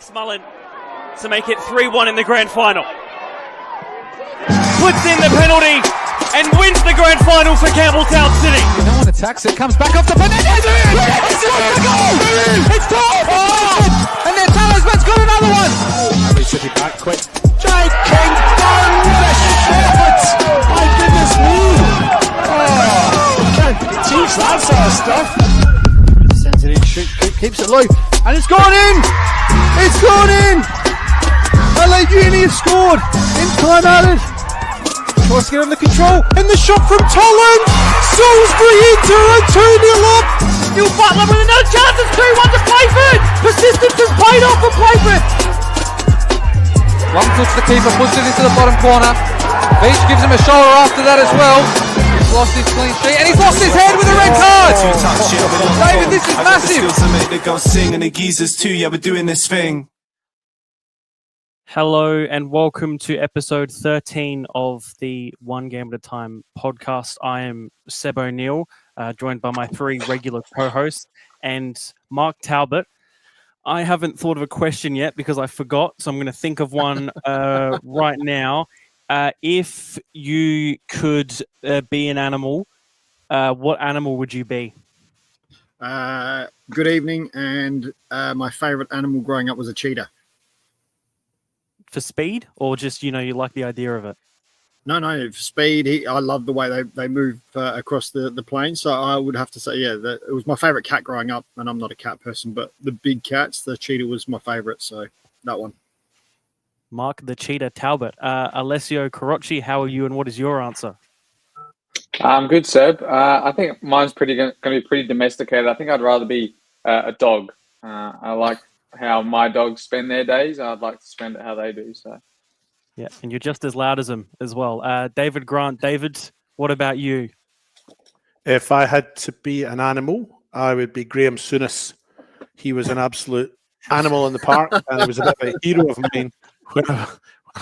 Alex Mullen to make it 3-1 in the grand final. Puts in the penalty and wins the grand final for Campbelltown City. No one attacks it, comes back off the Fernandez. It's the goal! It's goal! Oh! And then Talisman's got another one. Harry City back quick. Jake King done with a shot! My goodness me! Oh, can't teach that sort of stuff. Sends it in, keeps it low, and it's gone in! It's gone in! LA Uni have scored in time added. Tries to get under control, and the shot from Tolland! Salisbury into a 2-0 up! Still Butler with another chance, it's 2-1 to Playford! Persistence has paid off for Playford! One touch the keeper, puts it into the bottom corner. Beach gives him a shoulder after that as well. He's lost his clean sheet, and he's lost his head with a red card! David, this is massive! And the geezers too, yeah, we're doing this thing. Hello and welcome to episode 13 of the One Game at a Time podcast. I am Seb O'Neill, joined by my three regular co-hosts and Mark Talbot. I haven't thought of a question yet because I forgot, so I'm going to think of one right now. If you could be an animal, what animal would you be? Good evening, and my favourite animal growing up was a cheetah. For speed, or just, you like the idea of it? No, for speed. I love the way they move across the plain. So I would have to say, it was my favourite cat growing up, and I'm not a cat person, but the big cats, the cheetah was my favourite, so that one. Mark the Cheetah Talbot. Alessio Carocci, how are you, and what is your answer? I'm good, Seb. I think mine's going to be pretty domesticated. I think I'd rather be a dog. I like how my dogs spend their days. I'd like to spend it how they do. So, yeah, and you're just as loud as them as well. David Grant. David, what about you? If I had to be an animal, I would be Graham Souness. He was an absolute animal in the park, and he was a bit of a hero of mine when I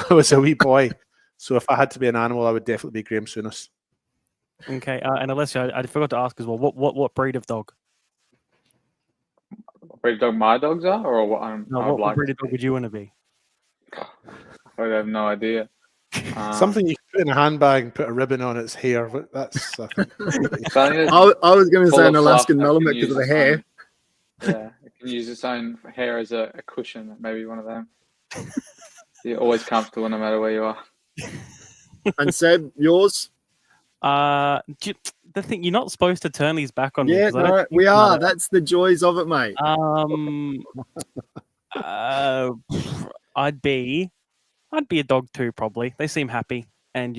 was a wee boy. So if I had to be an animal, I would definitely be Graham Souness. Okay, and Alessio, I forgot to ask as well. What breed of dog? What breed of dog my dogs are, or what? What breed of dog would you want to be? I have no idea. Something you put in a handbag and put a ribbon on its hair. But that's. I was going to say an Alaskan Malamute because of the hair. Yeah, it can use its own hair as a cushion. Maybe one of them. You're always comfortable no matter where you are. And Seb, yours? The thing, you're not supposed to turn these back on me. Yeah, no, we are. That's the joys of it, mate. I'd be a dog too, probably. They seem happy, and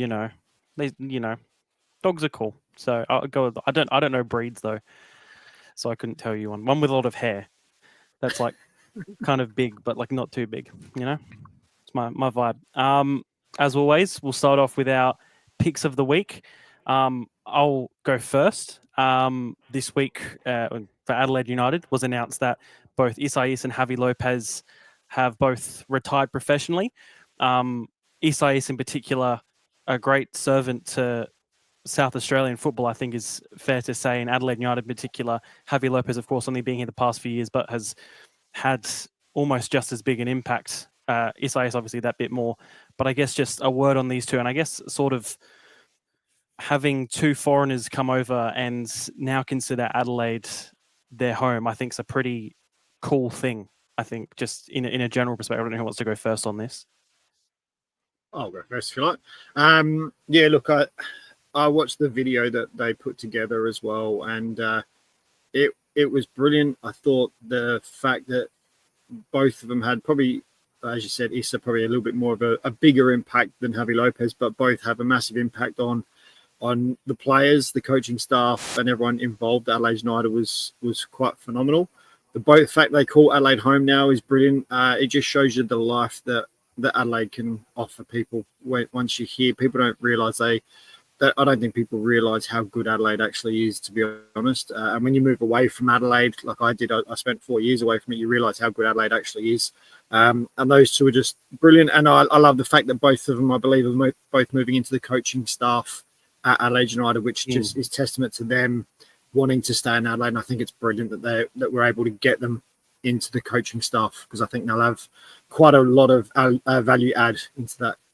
dogs are cool. So I'll go with, I don't know breeds though, so I couldn't tell you one. One with a lot of hair. That's like kind of big, but like not too big. It's my vibe. As always, we'll start off with our picks of the week. I'll go first. This week for Adelaide United was announced that both Isaias and Javi Lopez have both retired professionally. Isaias in particular, a great servant to South Australian football, I think is fair to say, and Adelaide United in particular. Javi Lopez, of course, only being here the past few years, but has had almost just as big an impact. Isaias obviously that bit more, but I guess just a word on these two, and I guess sort of having two foreigners come over and now consider Adelaide their home, I think is a pretty cool thing. I think just in a general perspective. I don't know who wants to go first on this. I'll go first if you like. Look, I watched the video that they put together as well, and it was brilliant. I thought the fact that both of them had probably, as you said, Issa probably a little bit more of a bigger impact than Javi Lopez, but both have a massive impact on the players, the coaching staff, and everyone involved. Adelaide United was quite phenomenal. The fact they call Adelaide home now is brilliant. It just shows you the life that Adelaide can offer people. Once you hear, people don't realise I don't think people realise how good Adelaide actually is, to be honest. And when you move away from Adelaide, like I did, I spent 4 years away from it, you realise how good Adelaide actually is. And those two are just brilliant. And I love the fact that both of them, I believe, are both moving into the coaching staff at Adelaide United, which just is testament to them wanting to stay in Adelaide. And I think it's brilliant that we're able to get them into the coaching staff, because I think they'll have quite a lot of value add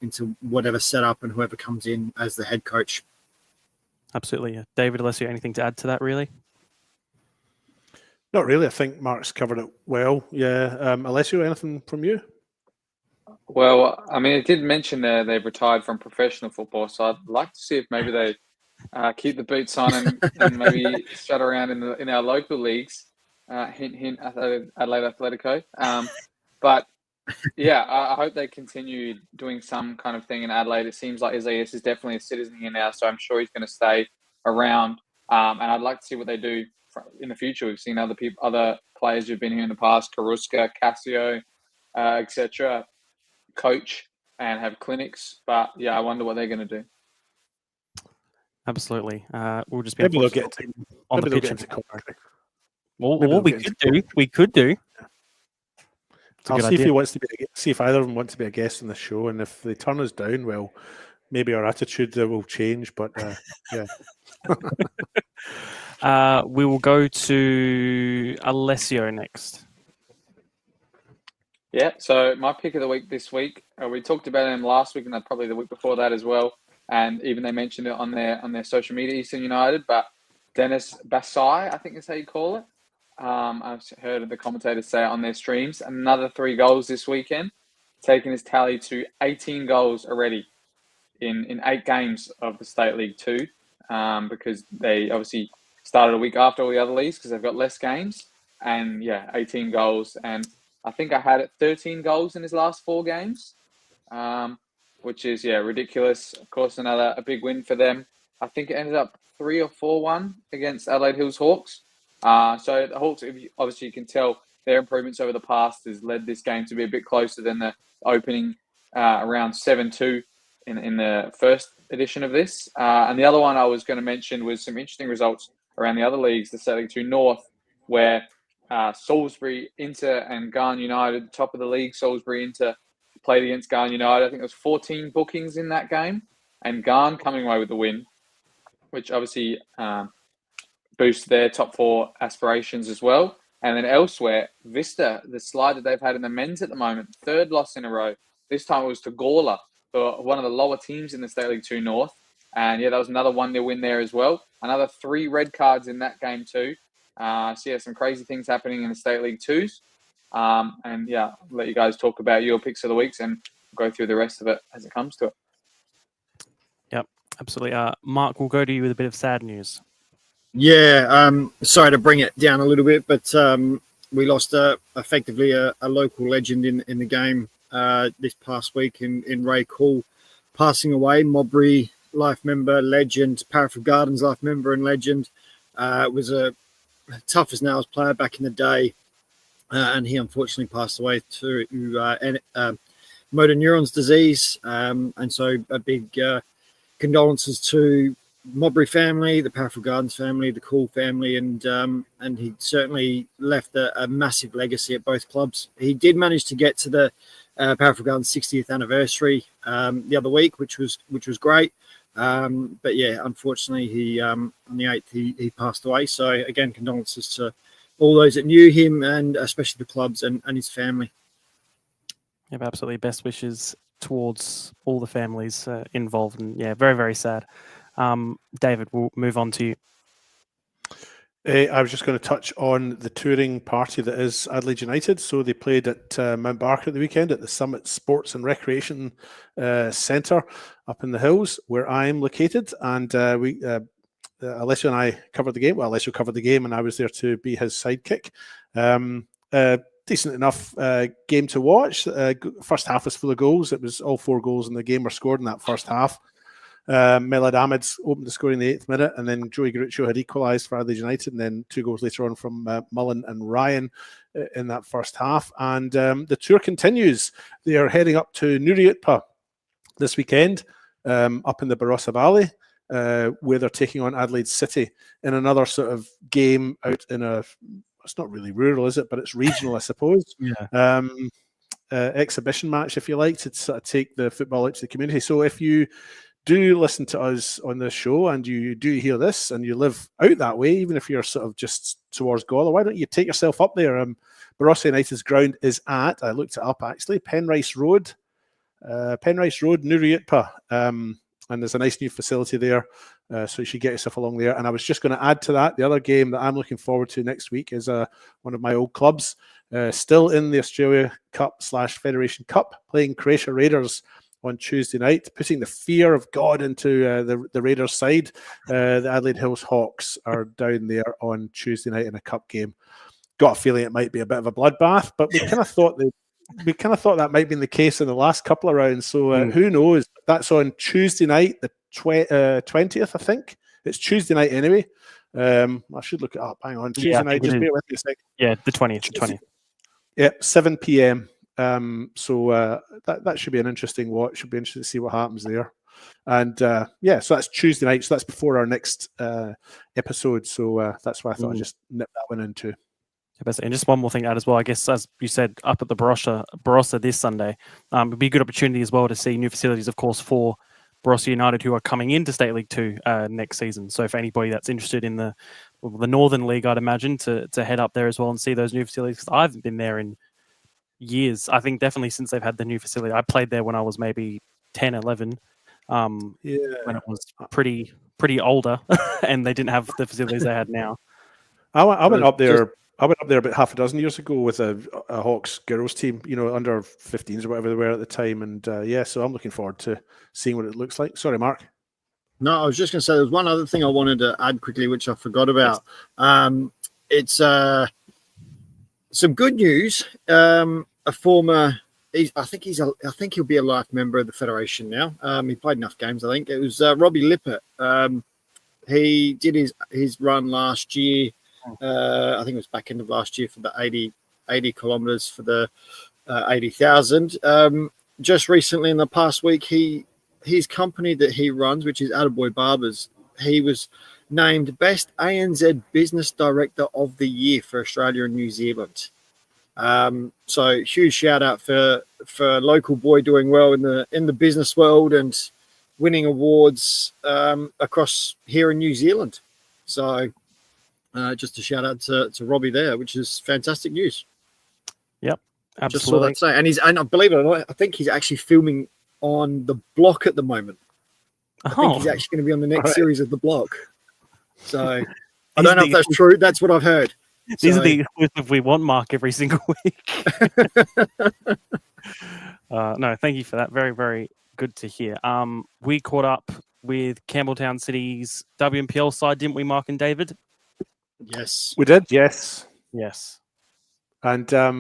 into whatever setup and whoever comes in as the head coach. Absolutely. Yeah. David, Alessio, anything to add to that, really? Not really. I think Mark's covered it well. Yeah. Alessio, anything from you? Well, I mean, it did mention there they've retired from professional football, so I'd like to see if maybe they keep the boots on and maybe strut around in our local leagues. Hint, hint, Adelaide Atletico. But yeah, I hope they continue doing some kind of thing in Adelaide. It seems like Isaias is definitely a citizen here now, so I'm sure he's going to stay around. And I'd like to see what they do in the future. We've seen other players who've been here in the past, Karuska, Casio, etc., coach and have clinics. But yeah, I wonder what they're going to do. Absolutely. We'll just be Maybe they'll get on the maybe they'll pitch. get into commentary. Well, Maybe what we they'll get could into do, we could do. It's a I'll good see if idea. he wants to see if either of them want to be a guest on the show, and if they turn us down, well, maybe our attitude will change. But yeah, We will go to Alessio next. Yeah, so my pick of the week this week, we talked about him last week and probably the week before that as well. And even they mentioned it on their social media, Eastern United. But Dennis Basai, I think is how you call it. I've heard the commentators say it on their streams. Another 3 goals this weekend, taking his tally to 18 goals already in 8 games of the State League 2, because they obviously started a week after all the other leagues because they've got less games. And yeah, 18 goals. And I think I had 13 goals in his last 4 games, which is, ridiculous. Of course, a big win for them. I think it ended up 3 or 4-1 against Adelaide Hills Hawks. So the Hawks, obviously you can tell their improvements over the past has led this game to be a bit closer than the opening around 7-2 in the first edition of this. And the other one I was going to mention was some interesting results around the other leagues, the State League 2 North, where Salisbury, Inter and Garn United, top of the league, Salisbury Inter played against Garn United. I think there was 14 bookings in that game, and Garn coming away with the win, which obviously boosts their top 4 aspirations as well. And then elsewhere, Vista, the slide that they've had in the men's at the moment, 3rd loss in a row. This time it was to Gawler, one of the lower teams in the State League 2 North. And yeah, that was another 1-0 win there as well. Another 3 red cards in that game too. So yeah, some crazy things happening in the State League 2s. And yeah, I'll let you guys talk about your picks of the weeks and go through the rest of it as it comes to it. Yep, absolutely. Mark, we'll go to you with a bit of sad news. Yeah, sorry to bring it down a little bit, but we lost effectively a local legend in the game this past week in Ray Call, passing away. Modbury life member, legend, Paraffin Gardens life member and legend. Was a tough as nails player back in the day, and he unfortunately passed away to motor neurons disease. And so a big condolences to Modbury family, the Paraffin Gardens family, the Cool family, and he certainly left a massive legacy at both clubs. He did manage to get to the Paraffin Gardens 60th anniversary the other week, which was great. But yeah, unfortunately, he on the 8th he passed away. So again, condolences to all those that knew him, and especially the clubs and his family. Yeah, absolutely. Best wishes towards all the families involved, and yeah, very, very sad. David, we'll move on to you. I was just going to touch on the touring party that is Adelaide United. So they played at Mount Barker at the weekend at the Summit Sports and Recreation Centre up in the hills where I am located. And Alessio and I covered the game. Well, Alessio covered the game and I was there to be his sidekick. Decent enough game to watch. First half was full of goals. It was all 4 goals in the game were scored in that first half. Melad Ahmed's opened the score in the 8th minute, and then Joey Garuccio had equalised for Adelaide United, and then 2 goals later on from Mullen and Ryan in that first half. And the tour continues. They are heading up to Nuriutpa this weekend, up in the Barossa Valley, where they're taking on Adelaide City in another sort of game out in it's not really rural, is it? But it's regional, I suppose. Yeah. Exhibition match, if you like, to sort of take the football out to the community. So if you do listen to us on this show and you do hear this and you live out that way, even if you're sort of just towards Gawler, why don't you take yourself up there? Barossa United's ground is at, I looked it up actually, Penrice Road, Nuruyutpa. And there's a nice new facility there, so you should get yourself along there. And I was just going to add to that, the other game that I'm looking forward to next week is one of my old clubs, still in the Australia Cup / Federation Cup, playing Croatia Raiders on Tuesday night, putting the fear of God into the Raiders side. The Adelaide Hills Hawks are down there on Tuesday night in a cup game. Got a feeling it might be a bit of a bloodbath, but we kind of thought that might be the case in the last couple of rounds. So who knows? That's on Tuesday night, the 20th, I think. It's Tuesday night anyway. I should look it up. Hang on. Tuesday night. Just bear with me a second. Yeah, the 20th. Yeah, 7 p.m. So that should be an interesting watch. Should be interesting to see what happens there. And so that's Tuesday night. So that's before our next episode. So that's why I thought I'd just nip that one in too. And just one more thing to add as well, I guess, as you said, up at the Barossa this Sunday, it'd be a good opportunity as well to see new facilities, of course, for Barossa United, who are coming into State League 2 next season. So for anybody that's interested in the Northern League, I'd imagine, to head up there as well and see those new facilities, because I haven't been there in years. I think definitely since they've had the new facility. I played there when I was maybe 10, 11, when it was pretty older, and they didn't have the facilities they had now. I went up there. I went up there about half a dozen years ago with a Hawks girls team, under 15s or whatever they were at the time. And so I'm looking forward to seeing what it looks like. Sorry, Mark. No, I was just going to say there's one other thing I wanted to add quickly, which I forgot about. It's some good news. A former, I think he'll be a life member of the Federation now. He played enough games, I think. It was Robbie Lippert. He did his run last year. I think it was back end of last year for the 80 kilometers for the 80,000. Just recently in the past week, his company that he runs, which is Attaboy Barbers, he was named Best ANZ Business Director of the Year for Australia and New Zealand. So huge shout out for a local boy doing well in the business world and winning awards across here in New Zealand. So just a shout out to Robbie there, which is fantastic news. Yep, absolutely. Just saw that say, and I believe it or not, I think he's actually filming on The Block at the moment. I think he's actually going to be on the next series of The Block. So I don't know if that's true. That's what I've heard. These are the exclusive we want, Mark, every single week. No, thank you for that. Very, very good to hear. We caught up with Campbelltown City's WMPL side, didn't we, Mark and David? Yes. We did, yes. Yes. And I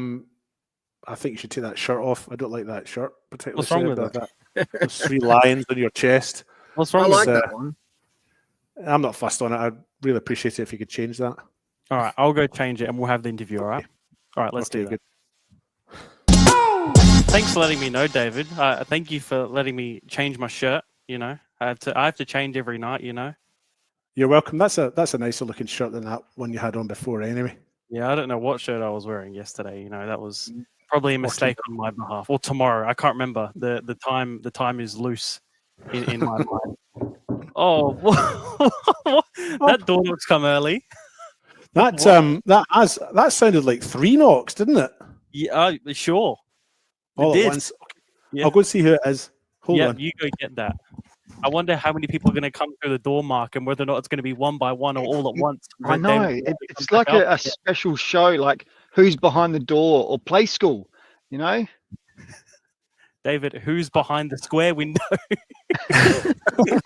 think you should take that shirt off. I don't like that shirt particularly. What's wrong with that? Those 3 lions on your chest. What's wrong with with that one? I'm not fussed on it. I'd really appreciate it if you could change that. All right, I'll go change it and we'll have the interview, all right? Okay. All right, let's do that. Good. Thanks for letting me know, David. Thank you for letting me change my shirt, I have to change every night, You're welcome. That's a nicer looking shirt than that one you had on before anyway. Yeah, I don't know what shirt I was wearing yesterday. That was probably a mistake on my behalf. Or tomorrow, I can't remember. The time is loose in my mind. Oh, that door knocks come early. That sounded like 3 knocks, didn't it? Yeah, sure. All at once. Yeah. I'll go see who it is. Hold on. You go get that. I wonder how many people are going to come through the door, Mark, and whether or not it's going to be one by one or all at once. I know. It's like a special show, like Who's Behind the Door or Play School, David, who's behind the square window? Well,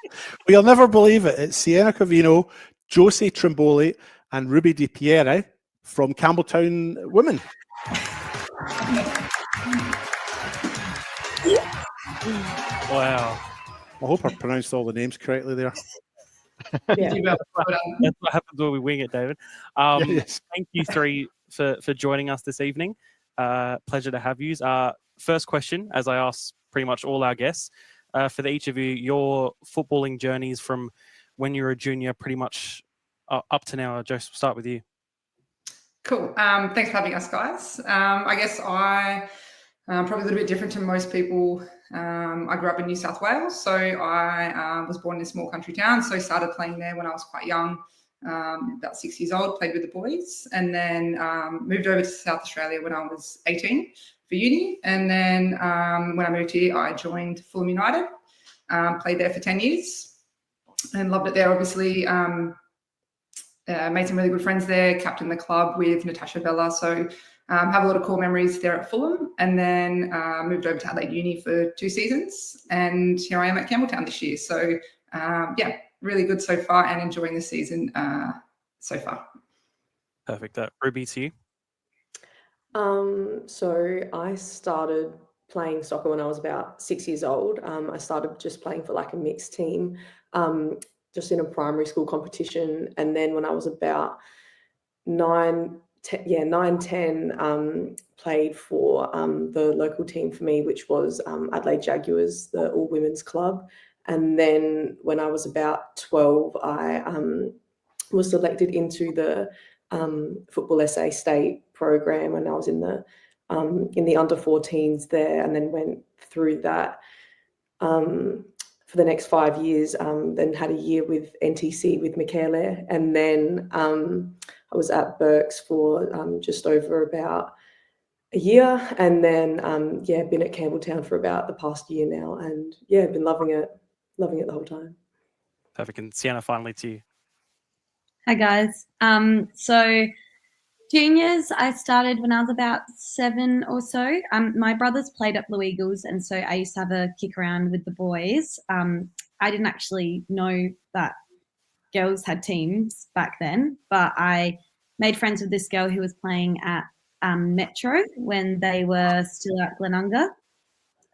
you'll never believe it. It's Siena Covino, Josie Trimboli, and Ruby Di Pieri from Campbelltown Women. Wow. I hope I pronounced all the names correctly there. That's what happens when we wing it, David. Yes. Thank you 3 for joining us this evening. Pleasure to have you. First question, as I ask pretty much all our guests, for each of you, your footballing journeys from when you were a junior pretty much up to now. Joseph, we'll start with you. Cool. Thanks for having us, guys. I guess I probably a little bit different to most people. I grew up in New South Wales, so I was born in a small country town, so started playing there when I was quite young. about 6 years old, played with the boys, and then moved over to South Australia when I was 18 for uni. And then when I moved here, I joined Fulham United, played there for 10 years and loved it there, obviously. Made some really good friends there, captained the club with Natasha Vella. So have a lot of cool memories there at Fulham, and then moved over to Adelaide Uni for 2 seasons. And here I am at Campbelltown this year. So yeah, really good so far and enjoying the season so far. Perfect. Ruby, to you. So I started playing soccer when I was about 6 years old. I started just playing for like a mixed team, just in a primary school competition. And then when I was about 9, 10, played for the local team for me, which was Adelaide Jaguars, the all women's club. And then when I was about 12, I was selected into the Football SA State program, and I was in the under 14s there, and then went through that for the next 5 years. Then had a year with NTC with Michele, and then I was at Berks for just over about a year, and then been at Campbelltown for about the past year now, and been loving it the whole time. Perfect. And Siena, finally to you. Hi guys. So juniors, I started when I was about 7 or so. My brothers played at Blue Eagles, and so I used to have a kick around with the boys. I didn't actually know that girls had teams back then, but I made friends with this girl who was playing at Metro when they were still at Glenunga.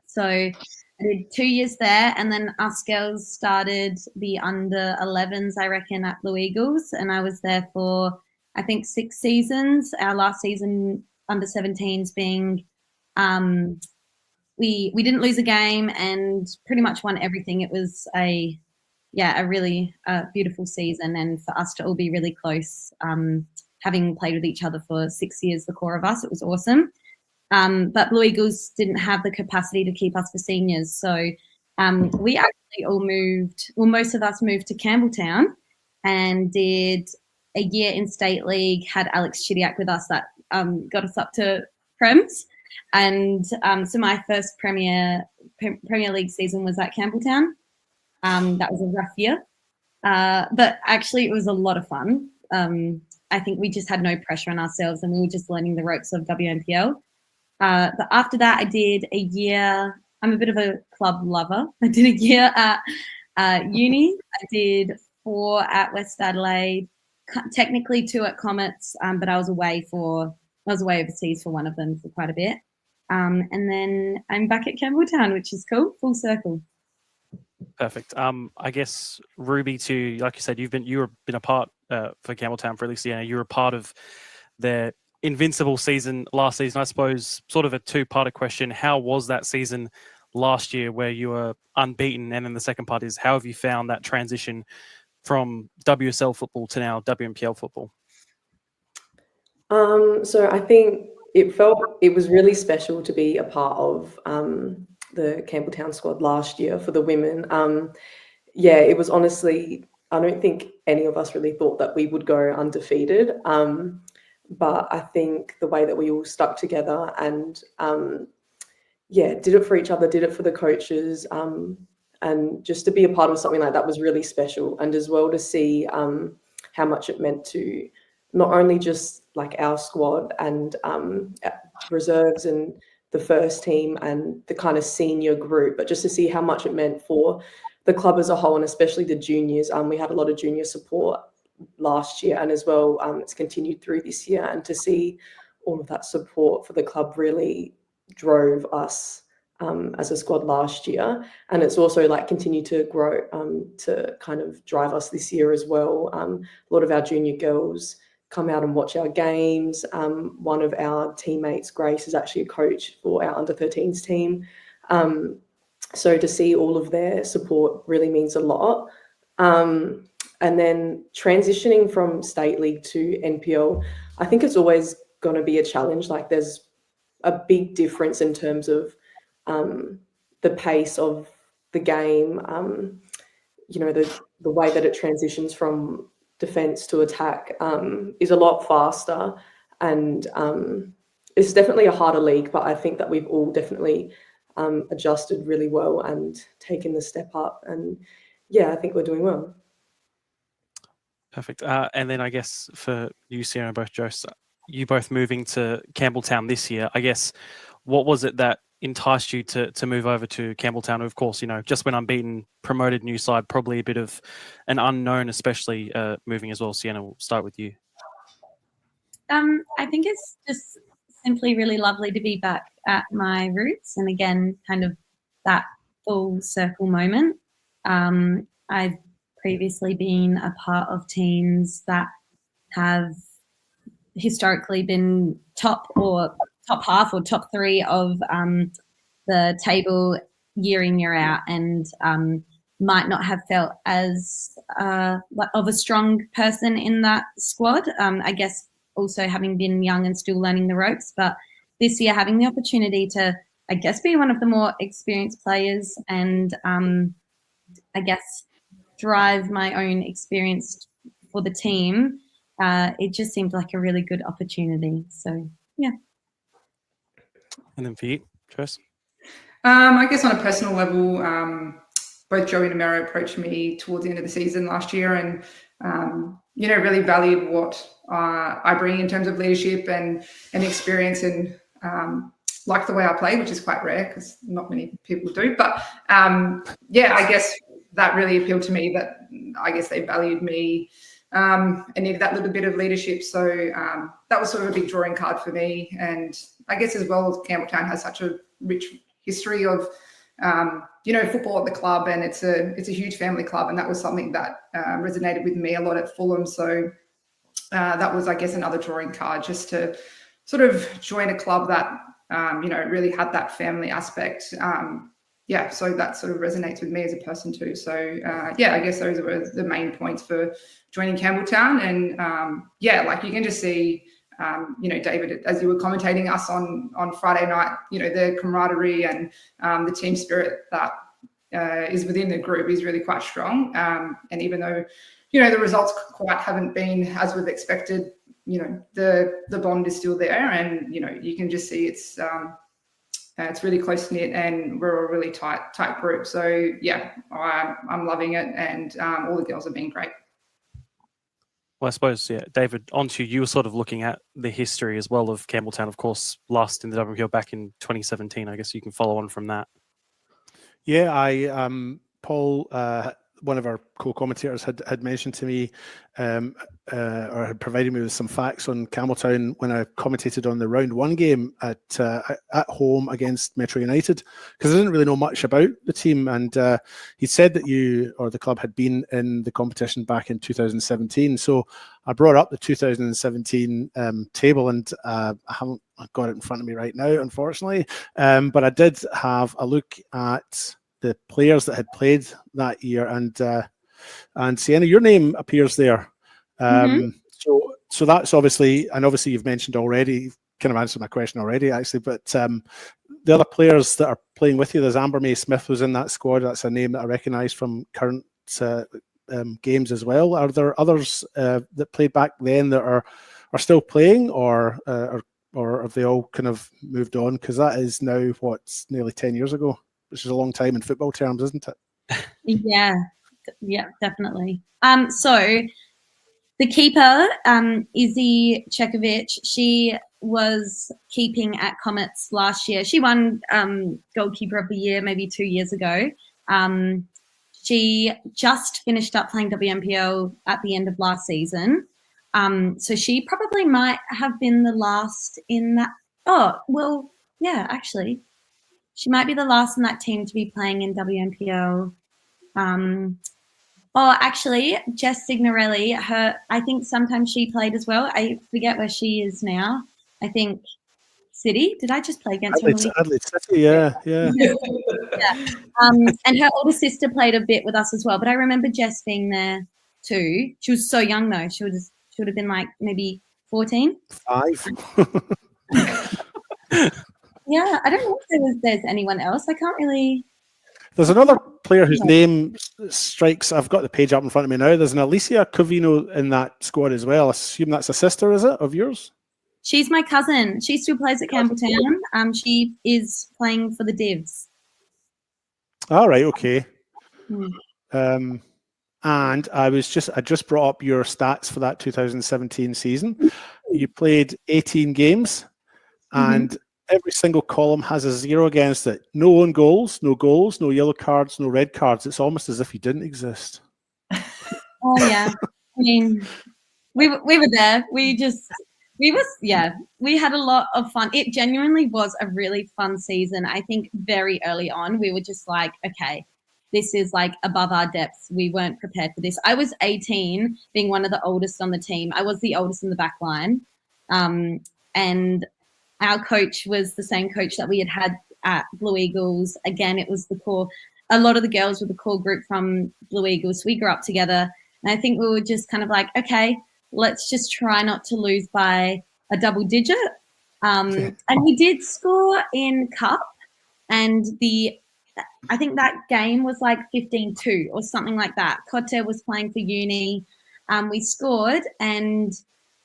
So I did 2 years there, and then us girls started the under 11s, I reckon, at Blue Eagles, and I was there for, I think, 6 seasons. Our last season, under 17s, being we didn't lose a game and pretty much won everything. It was a really beautiful season, and for us to all be really close, having played with each other for 6 years, the core of us, it was awesome. But Blue Eagles didn't have the capacity to keep us for seniors. So we actually all moved, well, most of us moved to Campbelltown and did a year in State League, had Alex Chidiac with us that got us up to Prems. And so my first Premier League season was at Campbelltown. That was a rough year. But actually it was a lot of fun. I think we just had no pressure on ourselves and we were just learning the ropes of WNPL. But after that, I did a year. I'm a bit of a club lover. I did a year at uni. I did 4 at West Adelaide, technically 2 at Comets, but I was away overseas for one of them for quite a bit. And then I'm back at Campbelltown, which is cool, full circle. Perfect. I guess Ruby, to like you said, you've been a part for Campbelltown for at least you were a part of their invincible season last season. I suppose sort of a 2-parter question. How was that season last year where you were unbeaten? And then the second part is, how have you found that transition from WSL football to now WNPL football? So I think it was really special to be a part of the Campbelltown squad last year for the women. It was honestly, I don't think any of us really thought that we would go undefeated. But I think the way that we all stuck together and did it for each other, did it for the coaches, and just to be a part of something like that was really special. And as well to see how much it meant to not only just like our squad and reserves and the first team and the kind of senior group, but just to see how much it meant for the club as a whole, and especially the juniors. We had a lot of junior support last year, and as well it's continued through this year, and to see all of that support for the club really drove us as a squad last year, and it's also like continued to grow to kind of drive us this year as well. A lot of our junior girls come out and watch our games. One of our teammates, Grace, is actually a coach for our under 13s team, so to see all of their support really means a lot. And then transitioning from State League to NPL, I think it's always going to be a challenge. Like there's a big difference in terms of the pace of the game, the way that it transitions from defense to attack is a lot faster, and it's definitely a harder league, but I think that we've all definitely adjusted really well and taken the step up, and yeah, I think we're doing well. Perfect. And then I guess for you, Siena, both Jose, you both moving to Campbelltown this year, I guess, what was it that enticed you to move over to Campbelltown? Of course, just when unbeaten, promoted new side, probably a bit of an unknown, especially moving as well. Siena, we'll start with you. I think it's just simply really lovely to be back at my roots, and again, kind of that full circle moment. I've previously been a part of teams that have historically been top half or top three of the table year in, year out, and might not have felt as of a strong person in that squad. I guess also having been young and still learning the ropes, but this year having the opportunity to, I guess, be one of the more experienced players and I guess drive my own experience for the team, it just seemed like a really good opportunity. So, yeah. And then for you, Jose? I guess on a personal level, both Joey and Amero approached me towards the end of the season last year and, really valued what I bring in terms of leadership and experience and like the way I play, which is quite rare because not many people do. But, I guess that really appealed to me, that I guess they valued me and needed that little bit of leadership. So that was sort of a big drawing card for me. And I guess as well, Campbelltown has such a rich history of, football at the club, and it's a huge family club. And that was something that resonated with me a lot at Fulham. So that was, I guess, another drawing card, just to sort of join a club that, really had that family aspect. So that sort of resonates with me as a person too. So, I guess those were the main points for joining Campbelltown. And, you can just see, David, as you were commentating us on Friday night, the camaraderie and the team spirit that is within the group is really quite strong. And even though, the results quite haven't been as we've expected, the bond is still there. And, you can just see it's really close knit, and we're a really tight group. So I'm loving it, and all the girls have been great. Well, I suppose, David, onto you were sort of looking at the history as well of Campbelltown, of course, last in the WPL back in 2017. I guess you can follow on from that. Yeah, Paul, one of our co-commentators had mentioned to me or had provided me with some facts on Campbelltown when I commentated on the round one game at home against Metro United, because I didn't really know much about the team. And he said that you or the club had been in the competition back in 2017. So I brought up the 2017 table, and I haven't got it in front of me right now, unfortunately. But I did have a look at the players that had played that year, and Siena, your name appears there. So that's obviously you've mentioned already, kind of answered my question already, actually. But the other players that are playing with you, there's Amber May Smith was in that squad. That's a name that I recognise from current games as well. Are there others that played back then that are still playing, or have they all kind of moved on? Because that is now what's nearly 10 years ago, which is a long time in football terms, isn't it? Yeah, definitely. So the keeper, Izzy Chekovic, she was keeping at Comets last year. She won goalkeeper of the year maybe 2 years ago. She just finished up playing WMPL at the end of last season. So she probably might have been the last in that. Oh, well, yeah, actually. She might be the last in that team to be playing in WMPL. Actually, Jess Signorelli, I think sometimes she played as well. I forget where she is now. I think City. Did I just play against her? Adelaide City, yeah. And her older sister played a bit with us as well. But I remember Jess being there too. She was so young though. She would have been like maybe 14. 5. Yeah, I don't know if there's anyone else. I can't really. There's another player whose name strikes. I've got the page up in front of me now. There's an Alicia Covino in that squad as well. I assume that's a sister, is it, of yours? She's my cousin. She still plays at Campbelltown. She is playing for the Divs. All right, okay. Mm. And I just brought up your stats for that 2017 season. You played 18 games, and every single column has a 0 against it. No own goals, no yellow cards, no red cards. It's almost as if you didn't exist. Oh yeah, I mean, we were there. We had a lot of fun. It genuinely was a really fun season. I think very early on we were just like, okay, this is like above our depths. We weren't prepared for this. I was 18, being one of the oldest on the team. I was the oldest in the back line, and our coach was the same coach that we had at Blue Eagles. Again, it was the core. A lot of the girls were the core group from Blue Eagles. We grew up together. And I think we were just kind of like, okay, let's just try not to lose by a double digit. And we did score in Cup. And I think that game was like 15-2 or something like that. Cote was playing for Uni. We scored and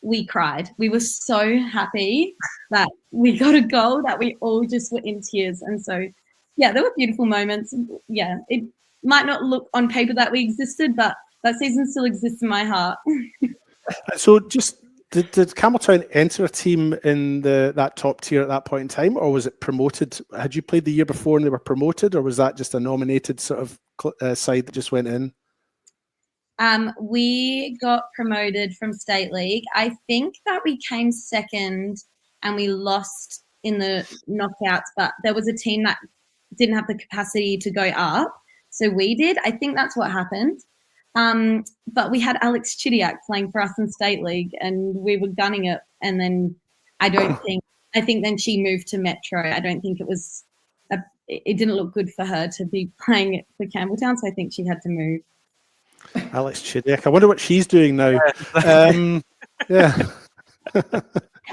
we cried. We were so happy that we got a goal that we all just were in tears. And so, yeah, there were beautiful moments. Yeah, it might not look on paper that we existed, but that season still exists in my heart. So just did Campbelltown enter a team in that top tier at that point in time, or was it promoted? Had you played the year before and they were promoted, or was that just a nominated sort of side that just went in? We got promoted from State League. I think that we came second and we lost in the knockouts, but there was a team that didn't have the capacity to go up. So we did. I think that's what happened. But we had Alex Chidiak playing for us in State League and we were gunning it. And then I think then she moved to Metro. I don't think it didn't look good for her to be playing for Campbelltown. So I think she had to move. Alex Chidiak. I wonder what she's doing now. Yeah.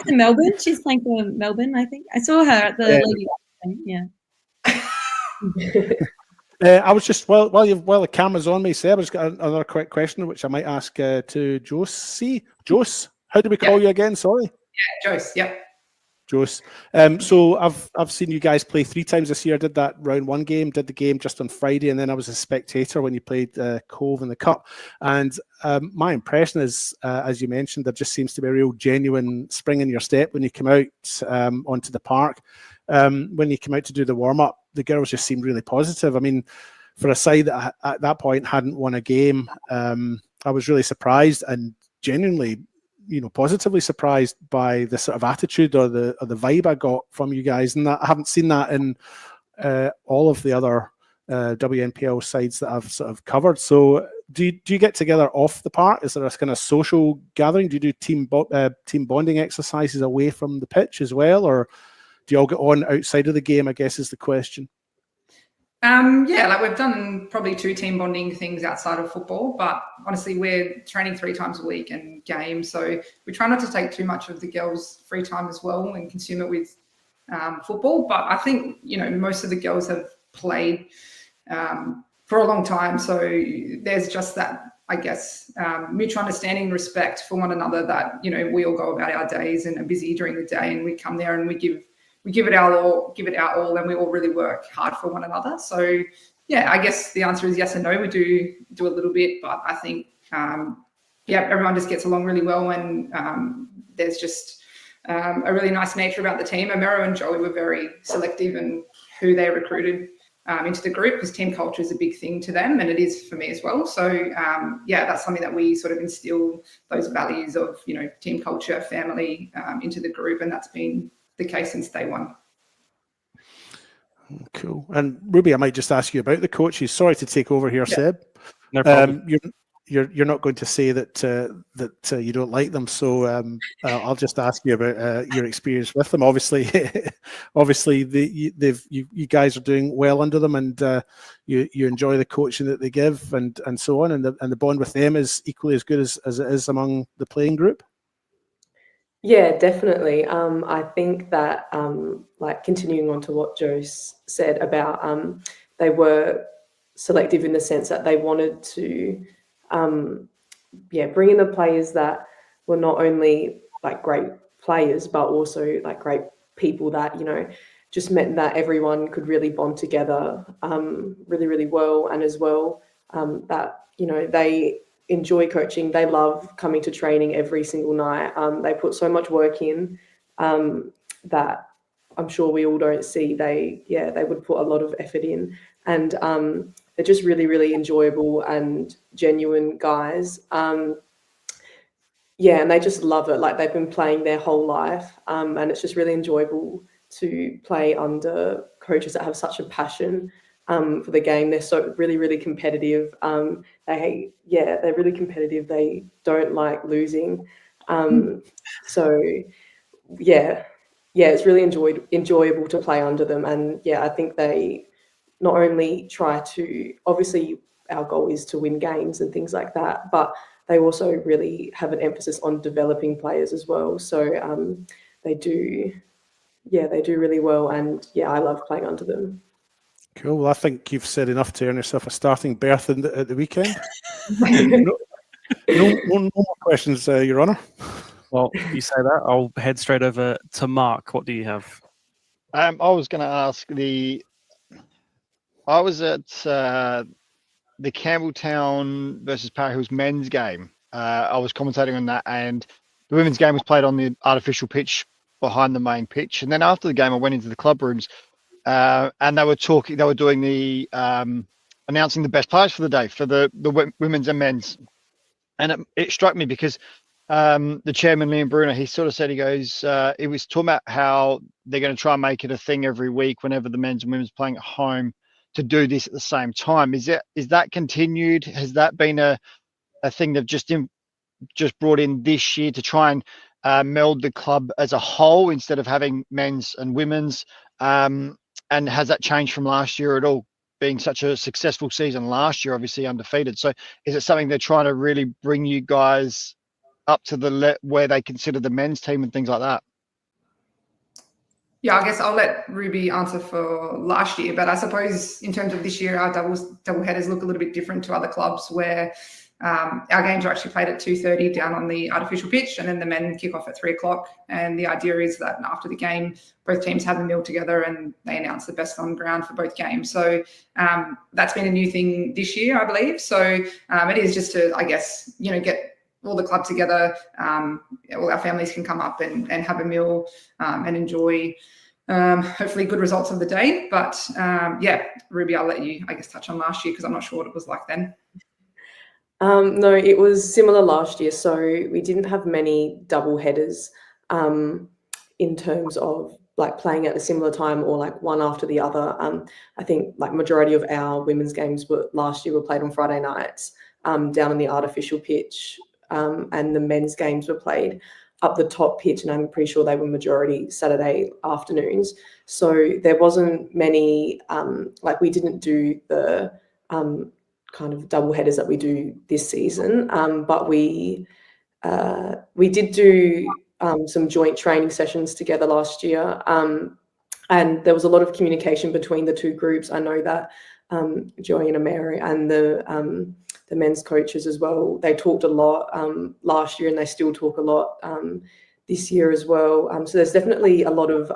In Melbourne. She's playing for Melbourne, I think. I saw her at the Lady thing. Yeah. I was just while the camera's on me, Seb, I just got another quick question which I might ask to Josie. Jose, how do we call you again? Sorry. Yeah, Jose. Yep. Jose. So I've seen you guys play 3 times this year. I did that round 1 game, did the game just on Friday, and then I was a spectator when you played Cove in the Cup. And my impression is, as you mentioned, there just seems to be a real genuine spring in your step when you come out onto the park. When you come out to do the warm-up, the girls just seemed really positive. I mean, for a side that at that point hadn't won a game, I was really surprised and genuinely, positively surprised by the sort of attitude or the vibe I got from you guys. And that I haven't seen that in all of the other WNPL sides that I've sort of covered. So do you get together off the park? Is there a kind of social gathering? Do you do team bonding exercises away from the pitch as well? Or do you all get on outside of the game, I guess is the question. Yeah, we've done probably 2 team bonding things outside of football, but honestly, we're training 3 times a week and games. So we try not to take too much of the girls' free time as well and consume it with football. But I think, most of the girls have played for a long time. So there's just that, I guess, mutual understanding and respect for one another that, we all go about our days and are busy during the day and we come there and we give it our all, and we all really work hard for one another. So, yeah, I guess the answer is yes and no. We do a little bit, but I think, everyone just gets along really well, and there's just a really nice nature about the team. Amero and Joey were very selective in who they recruited into the group, because team culture is a big thing to them, and it is for me as well. So, that's something that we sort of instill those values of, team culture, family into the group, and that's been the case since day one. Cool. And Ruby, I might just ask you about the coaches. Sorry to take over here, Seb. No problem. You're not going to say that you don't like them, so I'll just ask you about your experience with them. Obviously, you guys are doing well under them, and you enjoy the coaching that they give, and so on, and the bond with them is equally as good as it is among the playing group. Yeah, definitely. I think that, continuing on to what Joe said about they were selective in the sense that they wanted to, bring in the players that were not only like great players, but also like great people that, just meant that everyone could really bond together really, really well. And as well, that, they enjoy coaching. They love coming to training every single night. They put so much work in that I'm sure we all don't see. They would put a lot of effort in, and they're just really, really enjoyable and genuine guys. And they just love it. Like, they've been playing their whole life, and it's just really enjoyable to play under coaches that have such a passion for the game. They're so really, really competitive. They're really competitive. They don't like losing. It's really enjoyable to play under them. And I think they not only try to, obviously our goal is to win games and things like that, but they also really have an emphasis on developing players as well. So they do really well, and I love playing under them. Cool. Well, I think you've said enough to earn yourself a starting berth at the weekend. No more questions, Your Honour. Well, you say that, I'll head straight over to Mark. What do you have? I was going to ask I was at the Campbelltown versus Pieri Hills men's game. I was commentating on that, and the women's game was played on the artificial pitch behind the main pitch. And then after the game, I went into the club rooms, and they were doing the announcing the best players for the day for the women's and men's. And it struck me because the chairman, Liam Bruner, he sort of said, he goes, it was talking about how they're going to try and make it a thing every week whenever the men's and women's playing at home to do this at the same time. Is that continued? Has that been a thing they've just brought in this year to try and meld the club as a whole instead of having men's and women's? And has that changed from last year at all, being such a successful season last year, obviously undefeated? So is it something they're trying to really bring you guys up to where they consider the men's team and things like that? Yeah, I guess I'll let Ruby answer for last year, but I suppose in terms of this year, our double headers look a little bit different to other clubs, where our games are actually played at 2:30 down on the artificial pitch, and then the men kick off at 3:00. And the idea is that after the game, both teams have a meal together and they announce the best on ground for both games. So that's been a new thing this year, I believe. So it is just to, I guess, get all the club together. All our families can come up and have a meal and enjoy hopefully good results of the day. But Ruby, I'll let you, I guess, touch on last year, because I'm not sure what it was like then. No, it was similar last year. So we didn't have many double headers in terms of like playing at a similar time or like one after the other. I think like majority of our women's games last year were played on Friday nights down on the artificial pitch, and the men's games were played up the top pitch, and I'm pretty sure they were majority Saturday afternoons. So there wasn't many, we didn't do the kind of double headers that we do this season, but we did do some joint training sessions together last year, and there was a lot of communication between the two groups. I know that Joey and Mary and the men's coaches as well, they talked a lot last year, and they still talk a lot this year as well. So there's definitely a lot of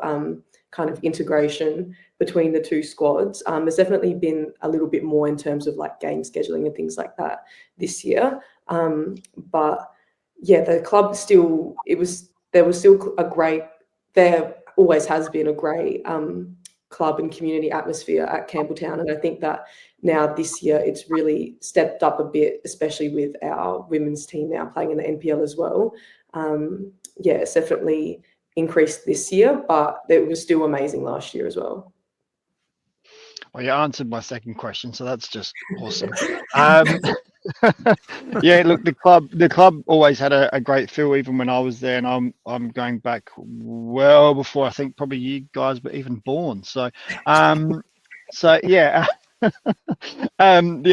kind of integration between the two squads. There's definitely been a little bit more in terms of like game scheduling and things like that this year. But the club there always has been a great club and community atmosphere at Campbelltown. And I think that now this year it's really stepped up a bit, especially with our women's team now playing in the NPL as well. It's definitely increased this year, but it was still amazing last year as well. Well, you answered my second question, so that's just awesome. Look, the club always had a great feel, even when I was there, and I'm going back well before I think probably you guys were even born. So, The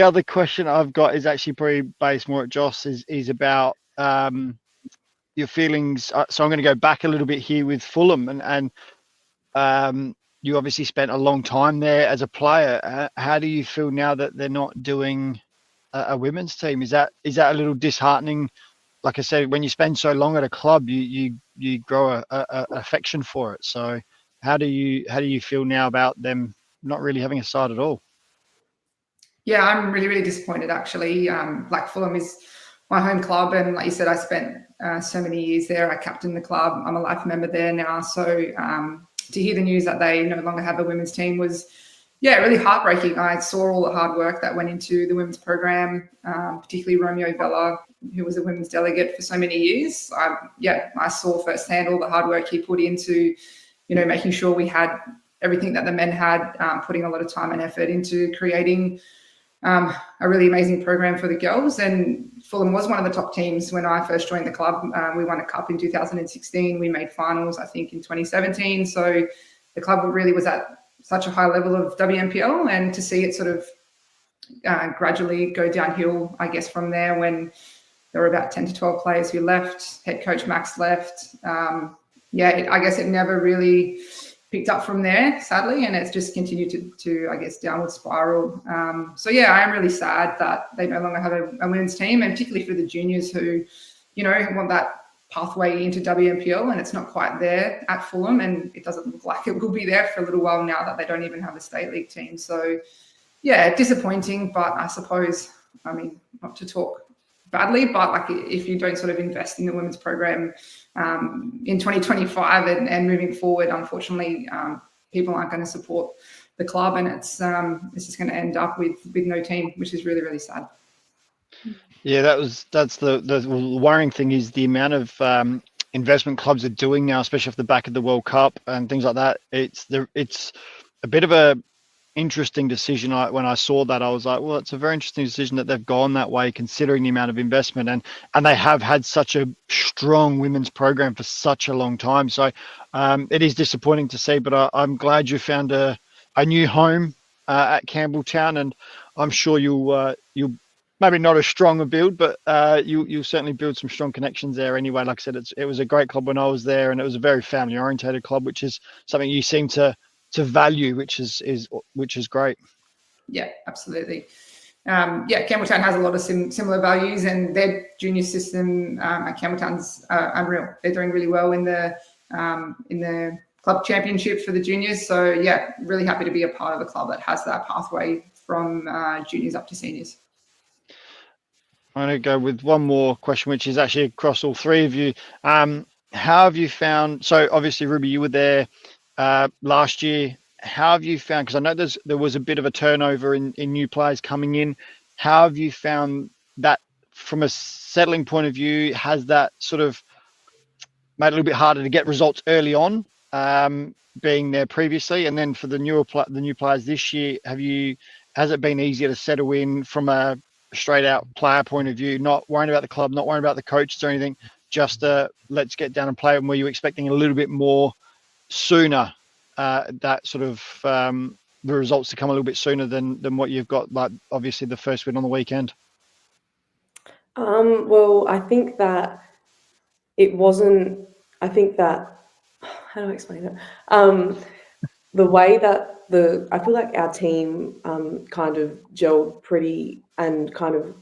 other question I've got is actually probably based more at Joss, is about your feelings. So I'm going to go back a little bit here with Fulham, and you obviously spent a long time there as a player. How do you feel now that they're not doing a women's team? Is that a little disheartening? Like I said, when you spend so long at a club, you grow a affection for it. So how do you feel now about them not really having a side at all? Yeah, I'm really, really disappointed actually. Like Fulham is my home club, and like you said, I spent so many years there. I captained the club. I'm a life member there now. So to hear the news that they no longer have a women's team was, really heartbreaking. I saw all the hard work that went into the women's program, particularly Romeo Vella, who was a women's delegate for so many years. I saw firsthand all the hard work he put into, making sure we had everything that the men had, putting a lot of time and effort into creating a really amazing program for the girls. And Fulham was one of the top teams when I first joined the club. We won a cup in 2016. We made finals, I think, in 2017. So the club really was at such a high level of WNPL, and to see it sort of gradually go downhill, I guess, from there when there were about 10 to 12 players who left, head coach Max left. I guess it never really picked up from there, sadly, and it's just continued to I guess, downward spiral. I am really sad that they no longer have a women's team, and particularly for the juniors who, want that pathway into WNPL, and it's not quite there at Fulham, and it doesn't look like it will be there for a little while now that they don't even have a state league team. So, disappointing, but I suppose, not to talk badly, but like if you don't sort of invest in the women's program in 2025 and moving forward, unfortunately, people aren't going to support the club, and it's just going to end up with no team, which is really, really sad. Yeah, that's the worrying thing is the amount of investment clubs are doing now, especially off the back of the World Cup and things like that. It's a bit of a interesting decision. When I saw that, I was like, well, it's a very interesting decision that they've gone that way, considering the amount of investment, and they have had such a strong women's program for such a long time. So it is disappointing to see, but I'm glad you found a new home at Campbelltown, and I'm sure you'll maybe not as strong a build, but you'll certainly build some strong connections there anyway. Like I said, it was a great club when I was there, and it was a very family orientated club, which is something you seem to value, which is great. Yeah, absolutely. Campbelltown has a lot of similar values, and their junior system at Campbelltown's unreal. They're doing really well in the club championship for the juniors. So really happy to be a part of a club that has that pathway from juniors up to seniors. I'm going to go with one more question, which is actually across all three of you. How have you found? So obviously, Ruby, you were there last year. How have you found? Because I know there was a bit of a turnover in new players coming in. How have you found that from a settling point of view? Has that sort of made it a little bit harder to get results early on, being there previously? And then for the new players this year, has it been easier to settle in from a straight out player point of view, not worrying about the club, not worrying about the coaches or anything, just let's get down and play? And were you expecting a little bit more sooner, that sort of the results to come a little bit sooner than what you've got, like obviously the first win on the weekend? Well, I think that it wasn't, how do I explain it? The way that I feel like our team kind of gelled pretty and kind of,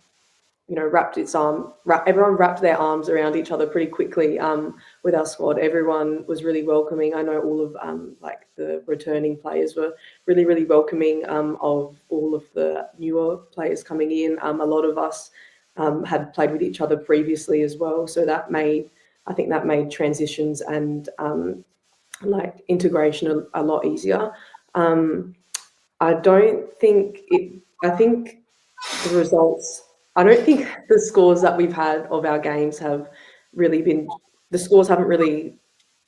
everyone wrapped their arms around each other pretty quickly with our squad. Everyone was really welcoming. I know all of the returning players were really, really welcoming of all of the newer players coming in. A lot of us had played with each other previously as well. So I think that made transitions and integration a lot easier. I think the results, I don't think the scores that we've had of our games have really been, the scores haven't really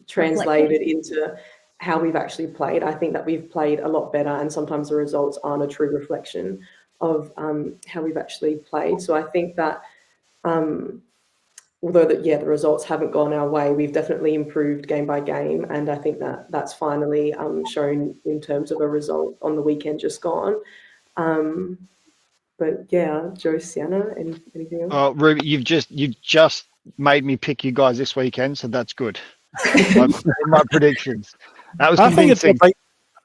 translated into how we've actually played. I think that we've played a lot better, and sometimes the results aren't a true reflection of how we've actually played. So I think that although the results haven't gone our way, we've definitely improved game by game, and I think that that's finally shown in terms of a result on the weekend just gone. But yeah, Joe, Siena, anything else? Oh, Ruby, you've just made me pick you guys this weekend, so that's good. my predictions. That was convincing.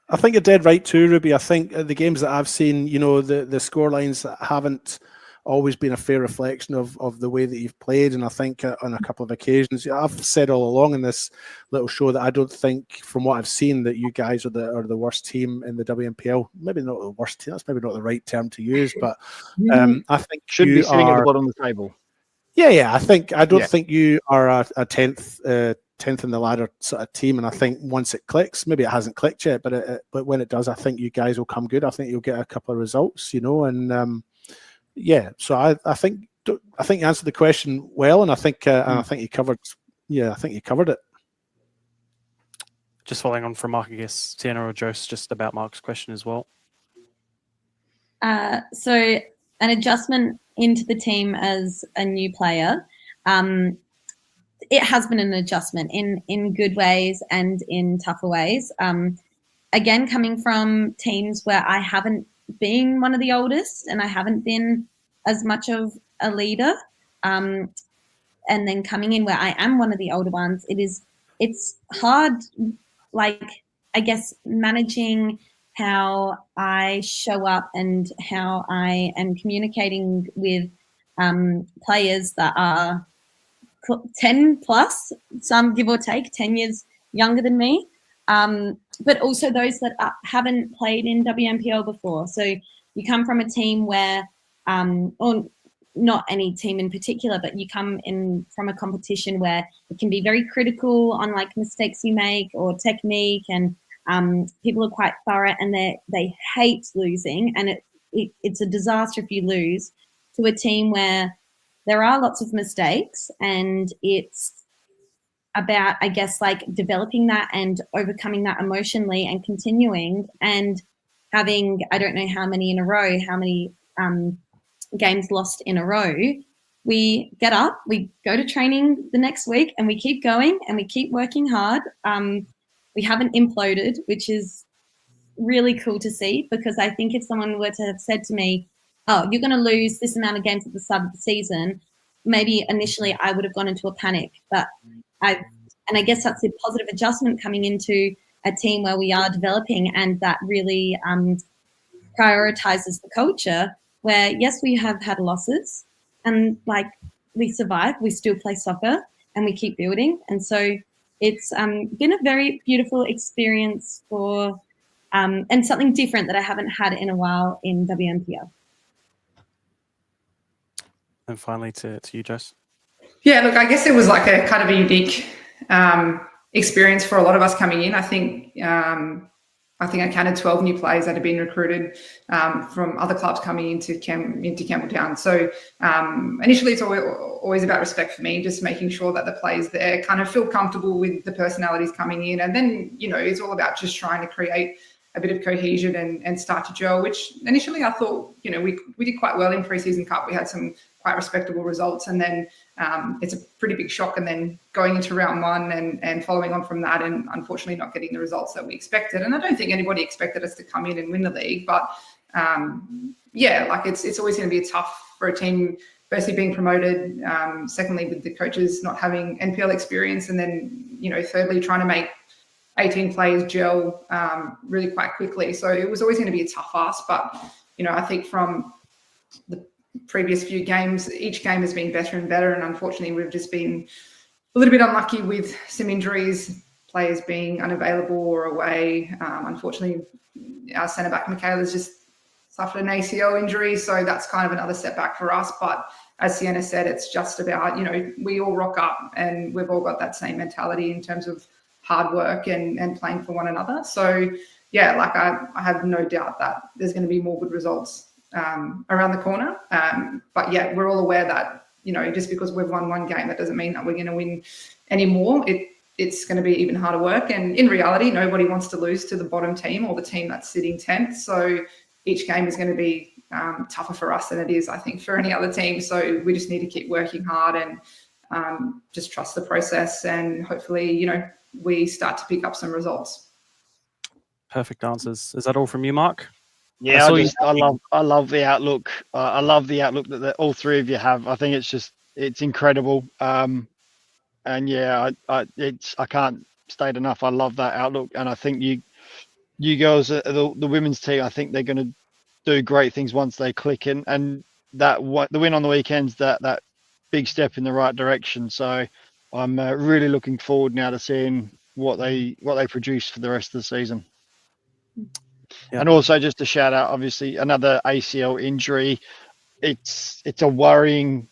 I think you're dead right too, Ruby. I think the games that I've seen, you know, the score lines haven't always been a fair reflection of the way that you've played. And I think on a couple of occasions, I've said all along in this little show that I don't think, from what I've seen, that you guys are the worst team in the WNPL. Maybe not the worst team. That's maybe not the right term to use, but I think Should you be sitting at the are. bottom of the table. Yeah. I don't Yeah. think you are a tenth in the ladder sort of team. And I think once it clicks, maybe it hasn't clicked yet, but when it does, I think you guys will come good. I think you'll get a couple of results, you know, and yeah. So I think you answered the question well, and I think you covered. Yeah, I think you covered it. Just following on from Mark, I guess Siena or Jose, just about Mark's question as well. So an adjustment into the team as a new player, it has been an adjustment in good ways and in tougher ways. Again, coming from teams where I haven't been one of the oldest and I haven't been as much of a leader, and then coming in where I am one of the older ones, it's hard, like, I guess, managing how I show up and how I am communicating with players that are 10 plus, some give or take 10 years younger than me, but also those that haven't played in WNPL before. So you come from a team where, or not any team in particular, but you come in from a competition where it can be very critical on like mistakes you make or technique, and people are quite thorough and they hate losing, and it's a disaster if you lose, to a team where there are lots of mistakes, and it's about, I guess, like developing that and overcoming that emotionally and continuing and having, I don't know how many in a row, how many games lost in a row. We get up, we go to training the next week, and we keep going and we keep working hard. We haven't imploded, which is really cool to see, because I think if someone were to have said to me, oh, you're going to lose this amount of games at the start of the season, maybe initially I would have gone into a panic. But I guess that's a positive adjustment coming into a team where we are developing, and that really prioritizes the culture where, yes, we have had losses and like we survive, we still play soccer and we keep building. And so it's been a very beautiful experience for and something different that I haven't had in a while in WNPL. And finally to you, Jose. Yeah, look, I guess it was like a kind of a unique experience for a lot of us coming in. I think I counted 12 new players that had been recruited from other clubs coming into Campbelltown. So initially, it's always about respect for me, just making sure that the players there kind of feel comfortable with the personalities coming in. And then, you know, it's all about just trying to create a bit of cohesion and start to gel, which initially I thought, you know, we did quite well in pre-season cup. We had some quite respectable results, and then it's a pretty big shock, and then going into round one and following on from that, and unfortunately not getting the results that we expected. And I don't think anybody expected us to come in and win the league, but yeah, like it's always going to be tough for a team, firstly being promoted, secondly with the coaches not having NPL experience, and then, you know, thirdly trying to make 18 players gel really quite quickly. So it was always going to be a tough ask, but, you know, I think from the previous few games, each game has been better and better, and unfortunately we've just been a little bit unlucky with some injuries, players being unavailable or away. Unfortunately, our centre back Michaela's just suffered an ACL injury, so that's kind of another setback for us. But as Siena said, it's just about, you know, we all rock up and we've all got that same mentality in terms of hard work and playing for one another. So yeah, like I have no doubt that there's going to be more good results around the corner. But yeah, we're all aware that, you know, just because we've won one game, that doesn't mean that we're going to win any more. It's going to be even harder work. And in reality, nobody wants to lose to the bottom team or the team that's sitting 10th. So each game is going to be tougher for us than it is, I think, for any other team. So we just need to keep working hard and just trust the process, and hopefully, you know, we start to pick up some results. Perfect answers. Is that all from you, Mark? Yeah, I love the outlook. I love the outlook that all three of you have. I think it's incredible. And yeah, I can't state enough. I love that outlook, and I think you girls, the women's team, I think they're going to do great things once they click in, and the win on the weekends, that big step in the right direction. So I'm really looking forward now to seeing what they produce for the rest of the season. Yeah. And also just a shout out, obviously, another ACL injury. It's a worrying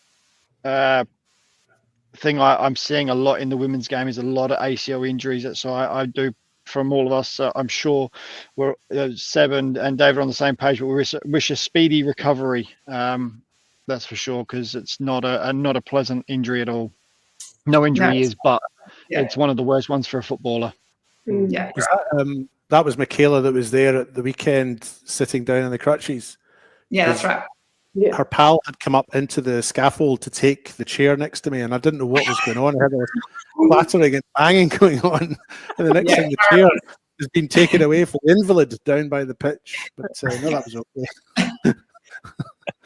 thing I'm seeing a lot in the women's game is a lot of ACL injuries. So I do, from all of us, I'm sure we're Seb and David are on the same page, but we wish a speedy recovery. That's for sure, because it's not a pleasant injury at all. No injury is, but it's one of the worst ones for a footballer. Yeah. That was Michaela that was there at the weekend sitting down on the crutches. Yeah, that's right. Yeah. Her pal had come up into the scaffold to take the chair next to me, and I didn't know what was going on. I heard there was clattering and banging going on, and the next thing, the chair has been taken away for the invalid down by the pitch. But no, that was okay.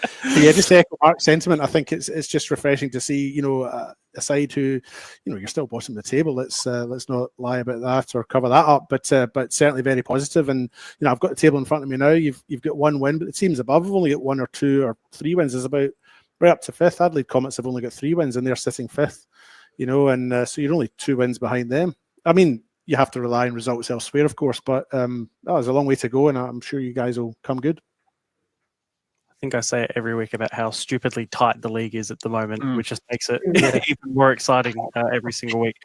But yeah, just to echo Mark's sentiment, I think it's just refreshing to see, a side who, you're still bottom of the table. Let's not lie about that or cover that up. But certainly very positive. And I've got the table in front of me now. You've got one win, but the teams above have only got 1 or 2 or 3 wins. There's about right up to 5th. Adelaide Comets have only got 3 wins, and they're sitting 5th. And so you're only 2 wins behind them. I mean, you have to rely on results elsewhere, of course, but there's a long way to go, and I'm sure you guys will come good. I think I say it every week about how stupidly tight the league is at the moment, which just makes it even more exciting every single week.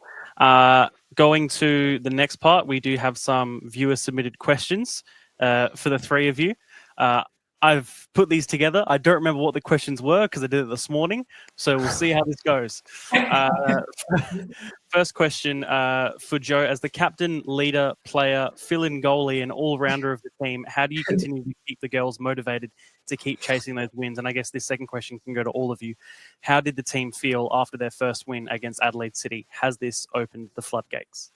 Going to the next part, we do have some viewer-submitted questions for the 3 of you. I've put these together. I don't remember what the questions were because I did it this morning, so we'll see how this goes. First question for Joe. As the captain, leader, player, fill-in goalie, and all-rounder of the team, how do you continue to keep the girls motivated to keep chasing those wins? And I guess this second question can go to all of you. How did the team feel after their first win against Adelaide City? Has this opened the floodgates?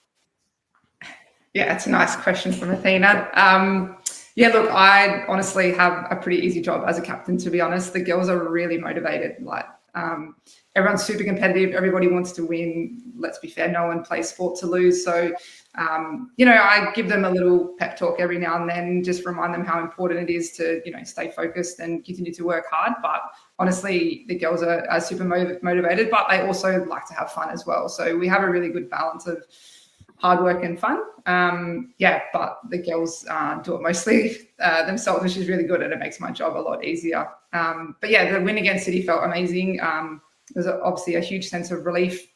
Yeah, it's a nice question from Athena. Yeah, look, I honestly have a pretty easy job as a captain, to be honest. The girls are really motivated. Everyone's super competitive. Everybody wants to win. Let's be fair, no one plays sport to lose. So, I give them a little pep talk every now and then, just remind them how important it is to, stay focused and continue to work hard. But honestly, the girls are super motivated, but they also like to have fun as well. So we have a really good balance of hard work and fun. But the girls do it mostly themselves, which is really good, and it makes my job a lot easier. The win against City felt amazing. There's obviously a huge sense of relief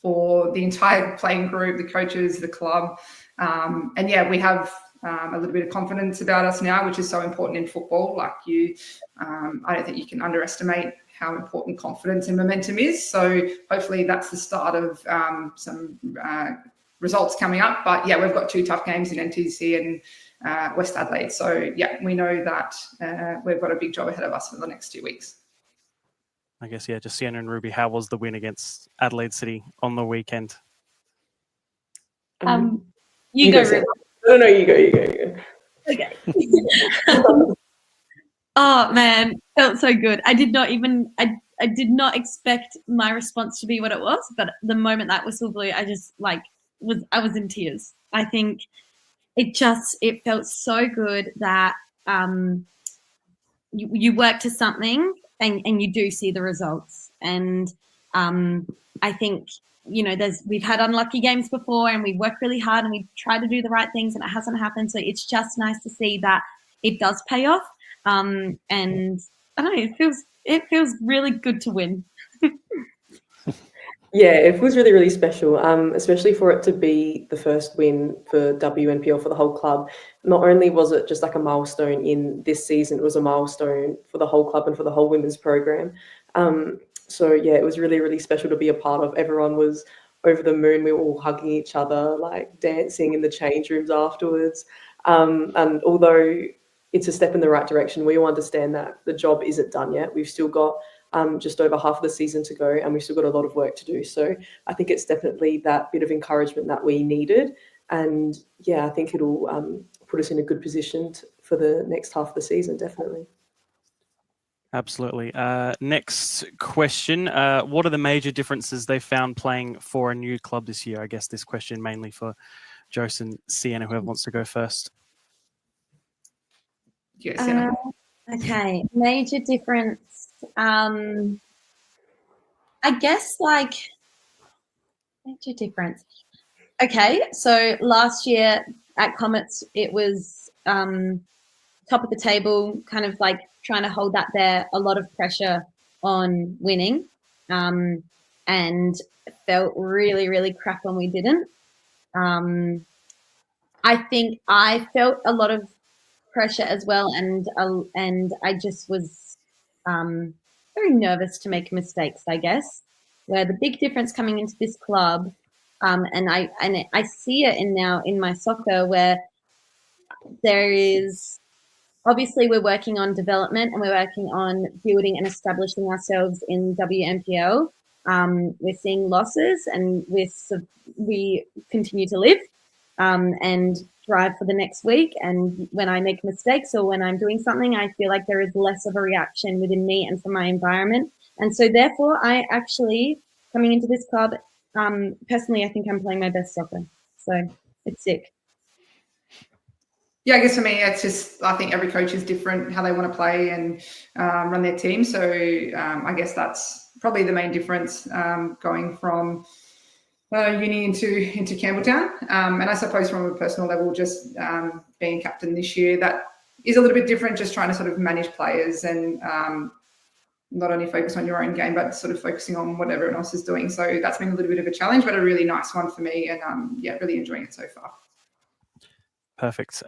for the entire playing group, the coaches, the club. We have a little bit of confidence about us now, which is so important in football. I don't think you can underestimate how important confidence and momentum is. So hopefully that's the start of some results coming up. But we've got 2 tough games in NTC and West Adelaide. So we know that we've got a big job ahead of us for the next 2 weeks. I guess, just Siena and Ruby, how was the win against Adelaide City on the weekend? You go, Ruby. No, you go. Okay. Oh man, felt so good. I did not expect my response to be what it was, but the moment that whistle blew, I just I was in tears. I think it felt so good that you work to something and you do see the results. And I think we've had unlucky games before, and we work really hard and we try to do the right things, and it hasn't happened. So it's just nice to see that it does pay off. And I don't know, it feels really good to win. Yeah, it feels really, really special, especially for it to be the first win for WNPL for the whole club. Not only was it just a milestone in this season, it was a milestone for the whole club and for the whole women's program. It was really, really special to be a part of. Everyone was over the moon. We were all hugging each other, dancing in the change rooms afterwards. And although it's a step in the right direction, we all understand that the job isn't done yet. We've still got just over half of the season to go, and we've still got a lot of work to do. So I think it's definitely that bit of encouragement that we needed. And I think it'll put us in a good position for the next half of the season, definitely. Absolutely. Next question. What are the major differences they found playing for a new club this year? I guess this question mainly for Jose and Siena, whoever wants to go first. Yes. Yeah. Okay, major difference. I guess like major difference. Okay, so last year at Comets, it was top of the table, kind of like trying to hold that there. A lot of pressure on winning, and felt really, really crap when we didn't. I think I felt a lot of pressure as well, and I just was very nervous to make mistakes, I guess. Where the big difference coming into this club, and I see it now in my soccer, where there is obviously we're working on development and we're working on building and establishing ourselves in WMPL. We're seeing losses, and we continue to live and drive for the next week. And when I make mistakes or when I'm doing something, I feel like there is less of a reaction within me and from my environment. And so therefore, I actually, coming into this club, personally, I think I'm playing my best soccer. So it's sick. Yeah, I guess for me, it's just, I think every coach is different, how they want to play and run their team. So I guess that's probably the main difference going from uni into Campbelltown. And I suppose from a personal level, just being captain this year, that is a little bit different, just trying to sort of manage players and not only focus on your own game, but sort of focusing on what everyone else is doing. So that's been a little bit of a challenge, but a really nice one for me. And yeah, really enjoying it so far. Perfect.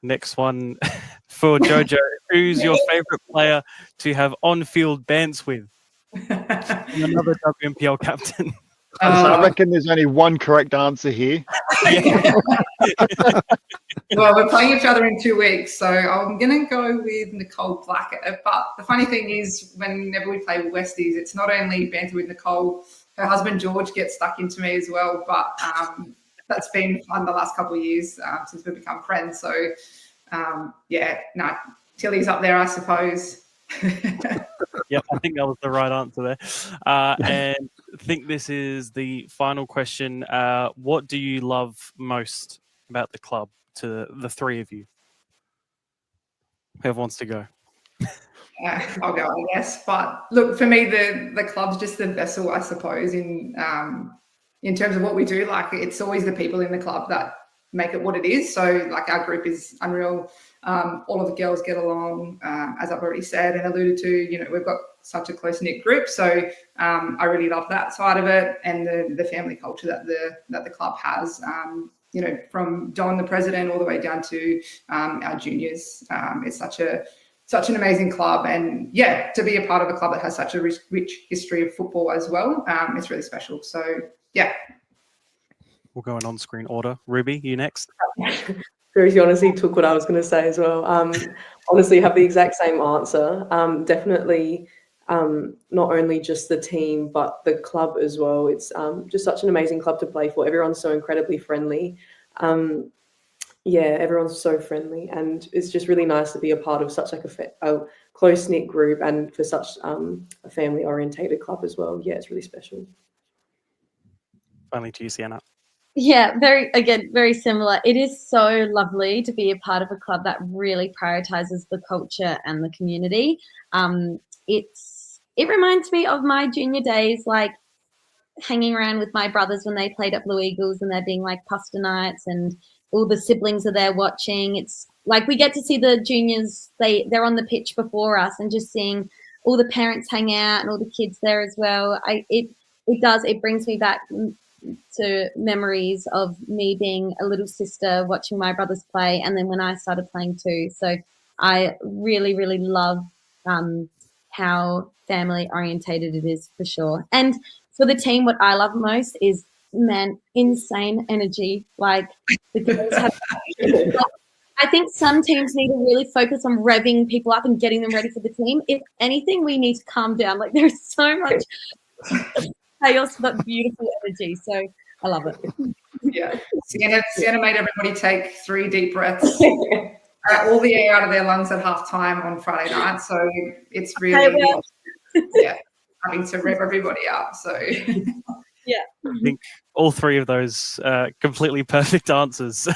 Next one for Jojo. Who's your favourite player to have on-field bants with? Another WMPL captain. I reckon there's only one correct answer here. Well, we're playing each other in 2 weeks, so I'm going to go with Nicole Blackett. But the funny thing is, whenever we play with Westies, it's not only banter with Nicole, her husband George gets stuck into me as well. But that's been fun the last couple of years since we've become friends. So, Tilly's up there, I suppose. Yep, I think that was the right answer there. And I think this is the final question. What do you love most about the club, to the three of you? Whoever wants to go. I'll go, I guess. But look, for me, the club's just the vessel, I suppose, in terms of what we do. Like, it's always the people in the club that make it what it is. So, like, our group is unreal. All of the girls get along, as I've already said and alluded to. We've got such a close-knit group. So I really love that side of it, and the family culture that the club has. From Don, the president, all the way down to our juniors. It's such an amazing club, and yeah, to be a part of a club that has such a rich history of football as well, it's really special. So yeah. We'll go in on-screen order. Ruby, you next. Bruce, you honestly took what I was going to say as well. Honestly, have the exact same answer. Definitely not only just the team, but the club as well. It's just such an amazing club to play for. Everyone's so incredibly friendly. Everyone's so friendly, and it's just really nice to be a part of such like a close-knit group, and for such a family-orientated club as well. Yeah, it's really special. Finally to you, Siena. Yeah, very similar. It is so lovely to be a part of a club that really prioritizes the culture and the community. It reminds me of my junior days, like hanging around with my brothers when they played at Blue Eagles, and there being like pasta nights and all the siblings are there watching. It's like we get to see the juniors, they're on the pitch before us, and just seeing all the parents hang out and all the kids there as well. It brings me back to memories of me being a little sister watching my brothers play, and then when I started playing too. So I really, really love how family orientated it is, for sure. And for the team, what I love most is, man, insane energy. Like, the girls have I think some teams need to really focus on revving people up and getting them ready for the team. If anything, we need to calm down. Like, there's so much chaos but beautiful energy. So I love it. Yeah. Siena made everybody take 3 deep breaths. All the air out of their lungs at halftime on Friday night. So it's really having to rev everybody up. So I think all three of those completely perfect answers.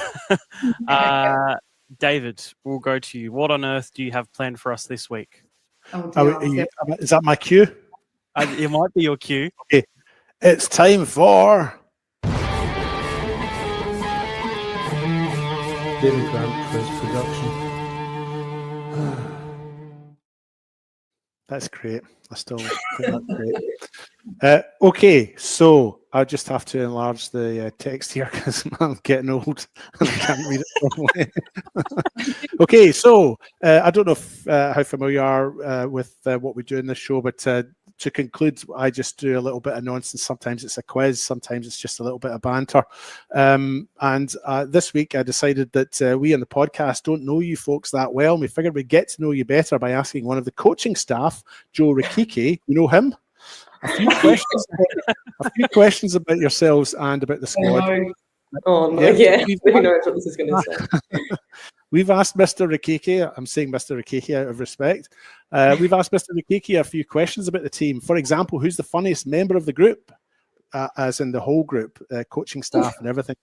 David, we'll go to you. What on earth do you have planned for us this week? Is that my cue? It might be your cue. Okay, it's time for David Grant for his production. That's great. I still think that's great. Okay, so I just have to enlarge the text here because I'm getting old and I can't read it properly. Okay, so I don't know how familiar you are with what we do in this show, but to conclude, I just do a little bit of nonsense. Sometimes it's a quiz, sometimes it's just a little bit of banter. And this week I decided that we on the podcast don't know you folks that well. And we figured we'd get to know you better by asking one of the coaching staff, Joe Rikiki, you know him, a few questions about yourselves and about the squad. Oh, no, yeah. Who knows what this is going to say? We've asked Mr. Rikiki, I'm saying Mr. Rikiki out of respect, we've asked Mr. Rikiki a few questions about the team. For example, who's the funniest member of the group, as in the whole group, coaching staff and everything.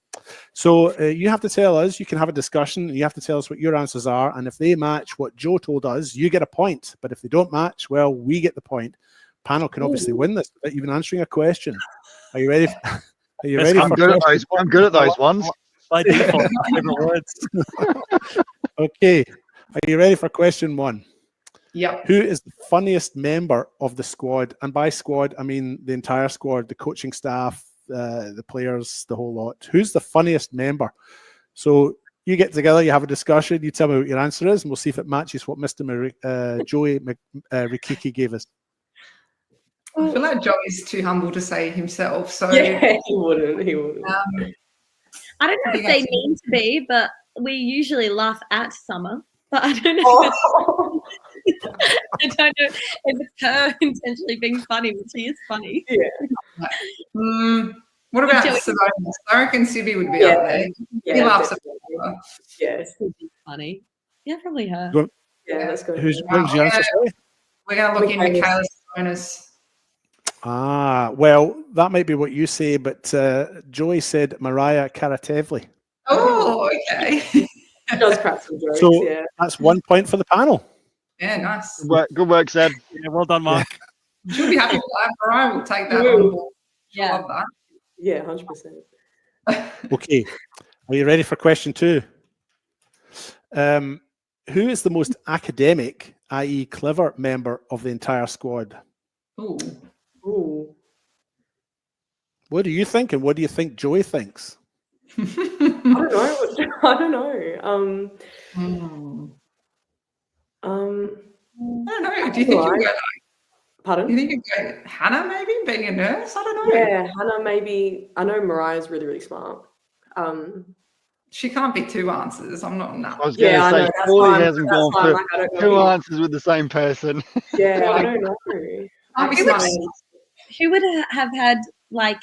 So you have to tell us, you can have a discussion, and you have to tell us what your answers are, and if they match what Joe told us, you get a point. But if they don't match, well, we get the point. Panel can obviously win this without even answering a question. Are you ready? Are you ready? I'm good at those ones. By default, favorite words. Okay, are you ready for question one? Yep. Who is the funniest member of the squad? And by squad, I mean the entire squad, the coaching staff, the players, the whole lot. Who's the funniest member? So you get together, you have a discussion, you tell me what your answer is, and we'll see if it matches what Mr. Joey Rikiki gave us. I feel like Joey's too humble to say himself. So yeah, he wouldn't. I don't know if they mean to be, but we usually laugh at Summer. But I don't know. I don't know if it's her intentionally being funny, but she is funny. Yeah. What about Savona? I reckon Sibby would be up there. He laughs at her. Yes, would be funny. Yeah, probably her. Yeah, that's good. Who's your answer? We're going to look in Michaela Savona's. Well, that might be what you say, but Joey said Mariah Karatevli. Oh, okay. She does crack some jokes, so yeah. That's 1 point for the panel. Yeah, nice. Good work, Seb. Yeah, well done, Mark. She'll be happy with that. Mariah will take that on board. Yeah. Love that. Yeah, 100%. Okay, are you ready for question two? Who is the most academic, i.e. clever member of the entire squad? Ooh. What do you think, and what do you think Joey thinks? I don't know. I don't know. Do you think you go like, pardon? Do you think you go Hannah maybe being a nurse? I don't know. Yeah, Hannah maybe. I know Mariah's really, really smart. She can't be two answers. I'm not enough. I was going to say, Paulie hasn't gone for two answers with the same person. Yeah, I don't know. Who would have had like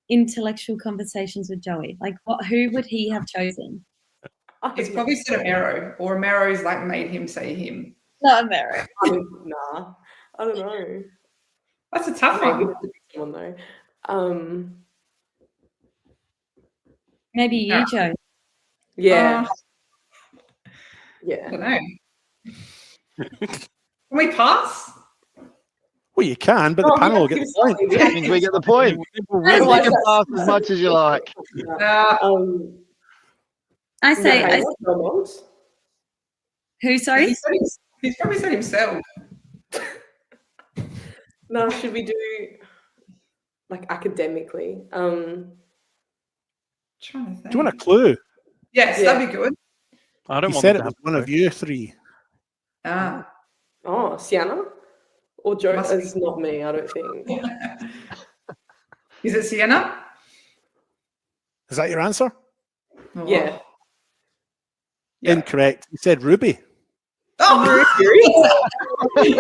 intellectual conversations with Joey? Like, who would he have chosen? He's probably said Amero, or Amero's like made him say him. Not Amero. Nah, I don't know. That's a tough one. Though. Maybe you, Joe. Yeah. I don't know. Can we pass? Well, you can, but the panel will get the point. That means we get the point. You can pass as much as you like. I say. Who? Sorry. He's probably said himself. No, should we do like academically? Trying to think. Do you want a clue? Yes, that'd be good. I don't want said to it was one of you three. Oh, Siena? Or Joe? It's not me, I don't think. Is it Siena? Is that your answer? Oh. Yeah. Incorrect. You said Ruby. Oh, Ruby.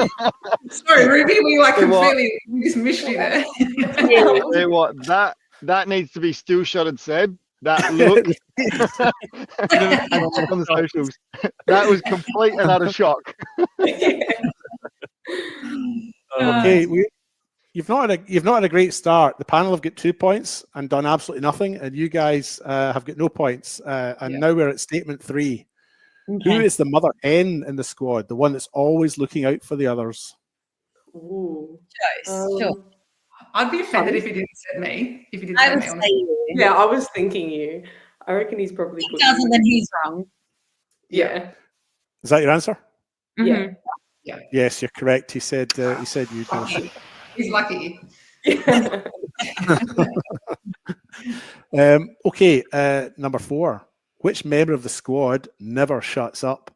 Sorry, Ruby. We like completely dismissed you there. Say what? That needs to be still shotted, Seb. That look on the socials. That was complete and utter shock. Okay, you've not had a great start. The panel have got 2 points and done absolutely nothing, and you guys have got no points. And now we're at statement 3. Okay. Who is the mother hen in the squad? The one that's always looking out for the others. Ooh. Sure. I'd be offended if he didn't say me. If he didn't I say would me, say honestly. you. Yeah, I was thinking you. I reckon he's probably. If he doesn't, then he's wrong. Yeah. Is that your answer? Mhm. Yeah. Yes, you're correct. He said you, Josephine. He's lucky. Okay, number 4. Which member of the squad never shuts up?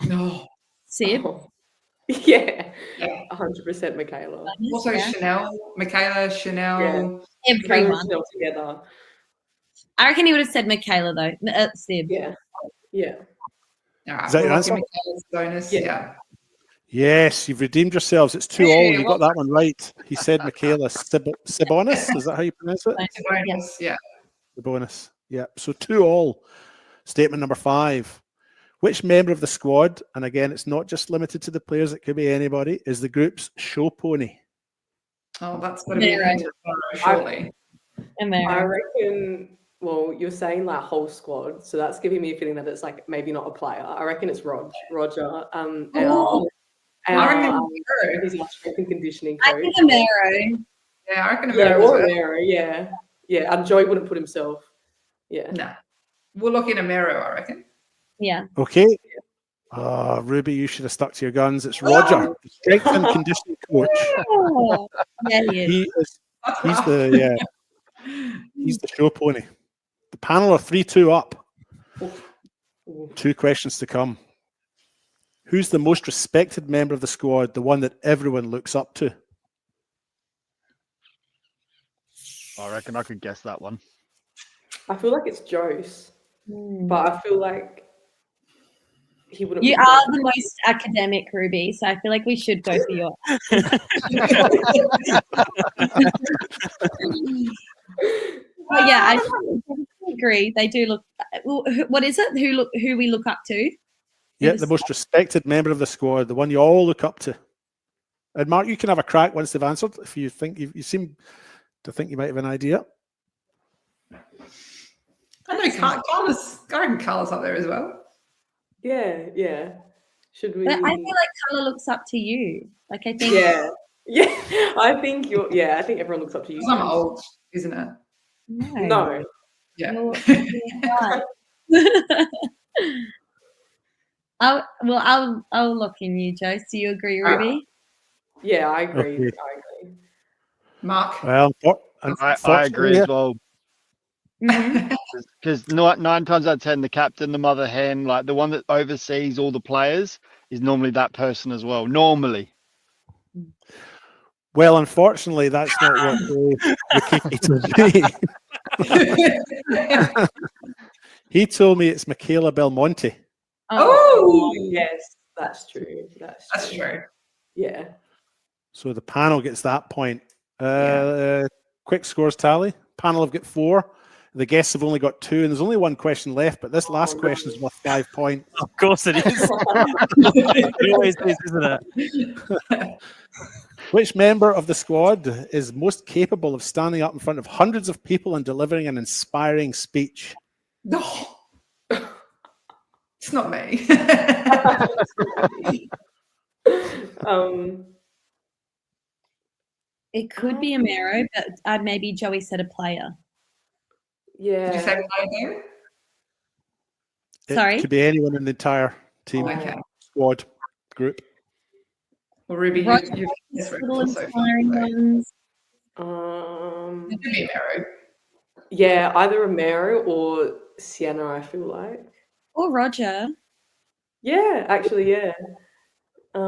No. Sib. Oh. Yeah. Yeah. 100% Michaela. Also, Yeah. Chanel, Michaela, Chanel. Everyone. Michaela together. I reckon he would have said Michaela though. Sib. Yeah. Yeah. All right, Is that your we'll answer? give Michaela's bonus. Yeah. Yeah. Yes, you've redeemed yourselves. It's 2 all. Hey, You got that one right. He said Michaela Sibonis. Is that how you pronounce it? Bonus. Yeah. Sibonis. Yeah. So 2 all. Statement number 5. Which member of the squad, and again, it's not just limited to the players, it could be anybody, is the group's show pony? Oh, that's going to be Mero. surely. I reckon, well, you're saying like whole squad, so that's giving me a feeling that it's like maybe not a player. I reckon it's Roger. Oh, I reckon Mero. He's our strength and conditioning I coach. think a Mero. Yeah, I reckon Yeah, Mero as or well. Mero, yeah. Yeah, and Joey wouldn't put himself. Yeah. No. We'll look in a Mero, I reckon. Yeah. Okay. Ruby, you should have stuck to your guns. It's Roger, the strength and conditioning coach. Oh, yeah, he is. He's the show pony. The panel are 3-2 up. 2 questions to come. Who's the most respected member of the squad, the one that everyone looks up to? I reckon I could guess that one. I feel like it's Jose, but I feel like he wouldn't. You are the most academic, Ruby, so I feel like we should go for your. But yeah, I agree. They do look. What is it? Who we look up to? Yeah, the most respected member of the squad, the one you all look up to. And Mark, you can have a crack once they've answered. If you think you seem to think you might have an idea. I know Carla's up there as well. Yeah. Should we? But I feel like Carla looks up to you. Like I think. Yeah. I think you're. Yeah, I think everyone looks up to you. I'm old, isn't it? No. Yeah. I'll look in you, Joe. Do you agree, Ruby? Yeah, I agree. Okay. I agree. Mark. Well, I agree as well. Mhm. Because 9 times out of 10, the captain, the mother hen, like the one that oversees all the players, is normally that person as well. Normally. Well, unfortunately, that's not what the told me. He told me it's Michaela Belmonte. Oh, yes, that's true. That's true. Yeah. So the panel gets that point. Quick scores tally. Panel have got 4. The guests have only got 2, and there's only 1 question left. But this last question is worth 5 points. Of course it is. It always is, isn't it? Which member of the squad is most capable of standing up in front of hundreds of people and delivering an inspiring speech? No. It's not me. It could be a Mero, but maybe Joey said a player. Yeah. Did you say player? Sorry? It could be anyone in the entire team, squad, group. Well, Ruby, Roger, you've little inspiring ones. It could be Mero. Yeah, either a Mero or Siena, I feel like. Or Roger. Yeah, actually, yeah. I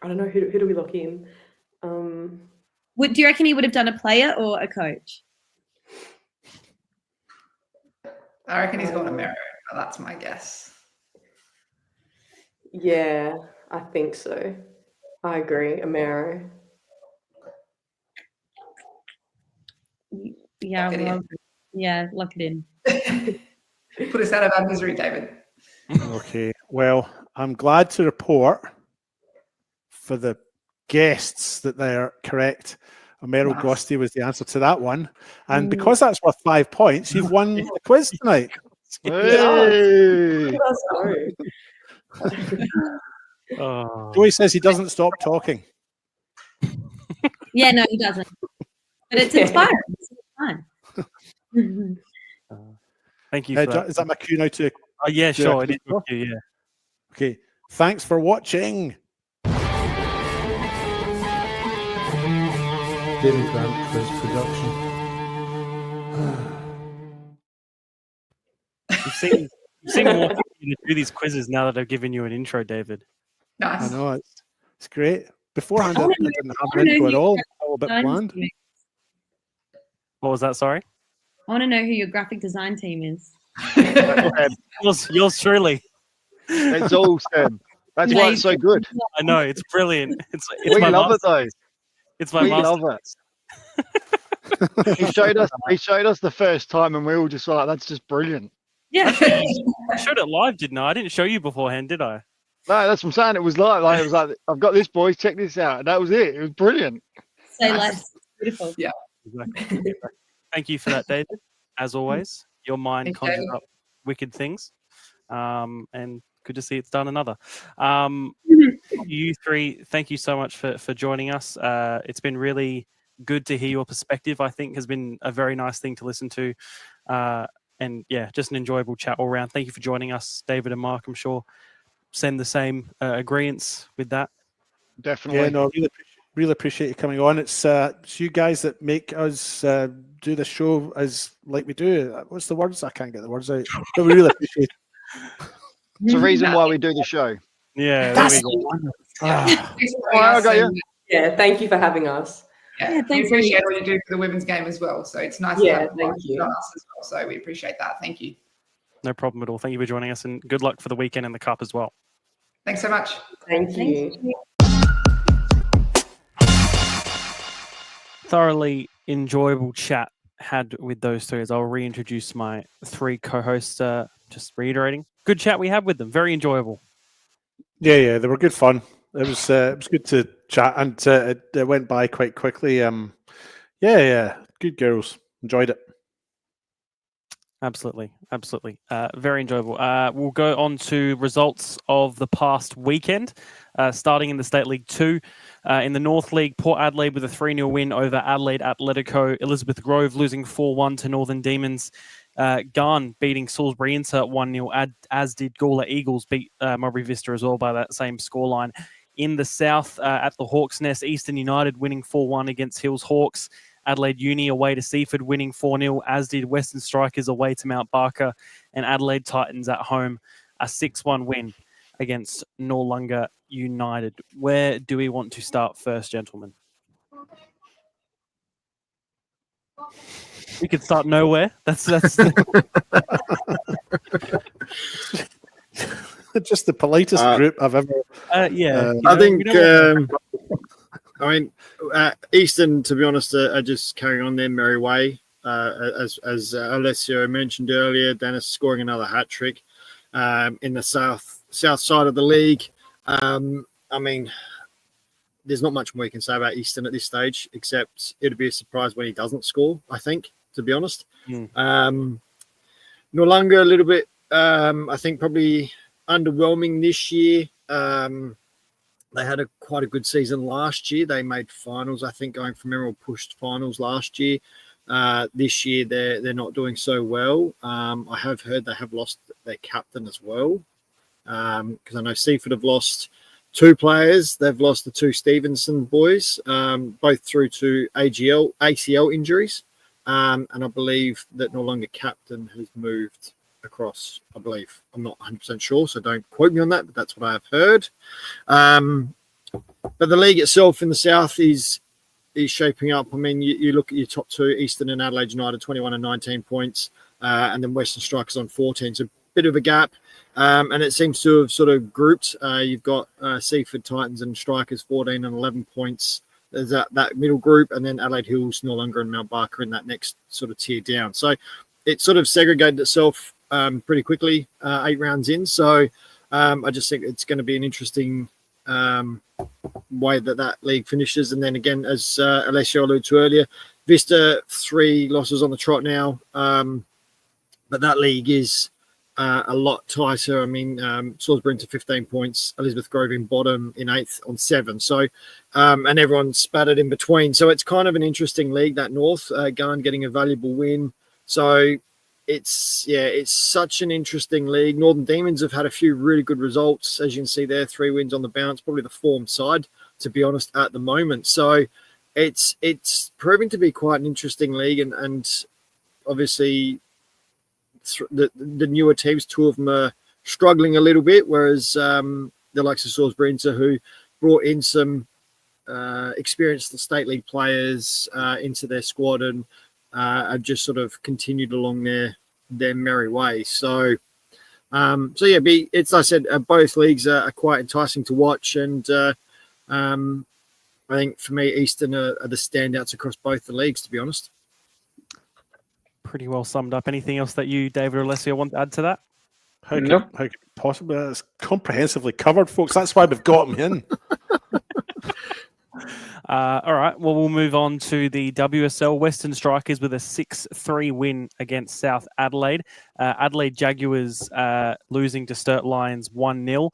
don't know, who do we lock in? Do you reckon he would have done a player or a coach? I reckon he's gone to Mero. That's my guess. Yeah, I think so. I agree, a Mero. Yeah, lock it in. Put us out of our misery, David. Okay, well, I'm glad to report for the guests that they're correct. Omero Nice. Gosti was the answer to that one. And because that's worth 5 points, you've won the quiz tonight. Hey! Oh. Joey says he doesn't stop talking. Yeah, no, he doesn't. But it's inspiring. It's fun. Thank you for that. Is that my cue now to? Oh, yeah, do sure. a It is quiz? your cue, yeah. Okay. Thanks for watching. David Grant Quiz Production. You've seen more people do these quizzes now that I've given you an intro, David. Nice. I know it's great. Beforehand, I wanna didn't know- have I an wanna intro know at who all. your A little bit design bland. team is. What was that? Sorry. I want to know who your graphic design team is. Yours truly. It's all Seb. That's why it's so good. I know, it's brilliant. It's We my love it though. It's my We master. love it. He showed us the first time, and we all just were like, "That's just brilliant." Yeah. I showed it live, didn't I? I didn't show you beforehand, did I? No, that's what I'm saying. It was like it was like, "I've got this, boys. Check this out." And that was it. It was brilliant. Say less. Beautiful. Yeah. Exactly. Thank you for that, David. As always, your mind Thank you, conjures David. up wicked things. And good to see it's done another. You three, thank you so much for joining us. It's been really good to hear your perspective. I think has been a very nice thing to listen to. And yeah, just an enjoyable chat all around. Thank you for joining us, David and Mark. I'm sure send the same agreements with that. Definitely. Yeah, no, really appreciate you coming on. It's you guys that make us do the show as like we do. What's the words? I can't get the words out. But we really appreciate it. It's the reason why we do the show. Yeah, That's there we go. Ah, Thanks for All right, I got having you. us, and, Yeah, thank you for having us. yeah, Yeah, we thanks. appreciate all you do for the women's game as well. So it's nice Yeah, to have thank you. on us as well. So we appreciate that. Thank you. No problem at all. Thank you for joining us, and good luck for the weekend in the cup as well. Thanks so much. Thank you. Thoroughly enjoyable chat had with those three. As I'll reintroduce my three co-hosts. Just reiterating, good chat we had with them. Very enjoyable. yeah, they were good fun. It was good to chat, and it went by quite quickly. Yeah, good girls. Enjoyed it. Absolutely. Very enjoyable. We'll go on to results of the past weekend, starting in the State League 2. In the North League, Port Adelaide with a 3-0 win over Adelaide Atletico. Elizabeth Grove losing 4-1 to Northern Demons. Garn beating Salisbury Inter 1-0, as did Gawler Eagles beat Mulberry Vista as well by that same scoreline. In the South, at the Hawks Nest, Eastern United winning 4-1 against Hills Hawks. Adelaide Uni away to Seaford winning 4-0, as did Western Strikers away to Mount Barker, and Adelaide Titans at home a 6-1 win against Noarlunga United. Where do we want to start first, gentlemen? We could start nowhere. That's Just the politest group I've ever. yeah. I think. I mean, Eastern, to be honest, are just carrying on their merry way. As Alessio mentioned earlier, Dennis scoring another hat trick in the south side of the league. I mean, there's not much more you can say about Eastern at this stage, except it'd be a surprise when he doesn't score, I think, to be honest. Noarlunga, a little bit, I think, probably underwhelming this year. They had quite a good season last year. They made finals, I think, going from memory, pushed finals last year. This year, they're not doing so well. I have heard they have lost their captain as well, because I know Seaford have lost 2 players. They've lost the 2 Stevenson boys, both through to ACL injuries, and I believe that Noarlunga captain has moved across, I believe. I'm not 100% sure, so don't quote me on that, but that's what I have heard. But the league itself in the south is shaping up. I mean, you look at your top 2, Eastern and Adelaide United, 21 and 19 points, and then Western Strikers on 14. So a bit of a gap, and it seems to have sort of grouped. You've got Seaford Titans and Strikers 14 and 11 points. There's that middle group, and then Adelaide Hills, Noarlunga and Mount Barker in that next sort of tier down. So it sort of segregated itself pretty quickly, 8 rounds in. So I just think it's going to be an interesting way that league finishes. And then again, as Alessio alluded to earlier, Vista 3 losses on the trot now, but that league is a lot tighter. I mean, Salisbury into 15 points, Elizabeth Grove in bottom in 8th on 7. So, and everyone's spattered in between. So it's kind of an interesting league, that North. Garn getting a valuable win. So it's such an interesting league. Northern Demons have had a few really good results, as you can see there, 3 wins on the bounce, probably the form side, to be honest, at the moment. So it's proving to be quite an interesting league, and obviously the newer teams, 2 of them are struggling a little bit, whereas the likes of Salisbury who brought in some experienced state league players into their squad and have just sort of continued along their merry way. So it's, like I said, both leagues are quite enticing to watch, and I think for me, Eastern are the standouts across both the leagues, to be honest. Pretty well summed up. Anything else that you, David or Alessio, want to add to that? How could possibly? It's comprehensively covered, folks. That's why we've got him in. All right. Well, we'll move on to the WSL. Western Strikers with a 6-3 win against South Adelaide. Adelaide Jaguars losing to Sturt Lions 1-0.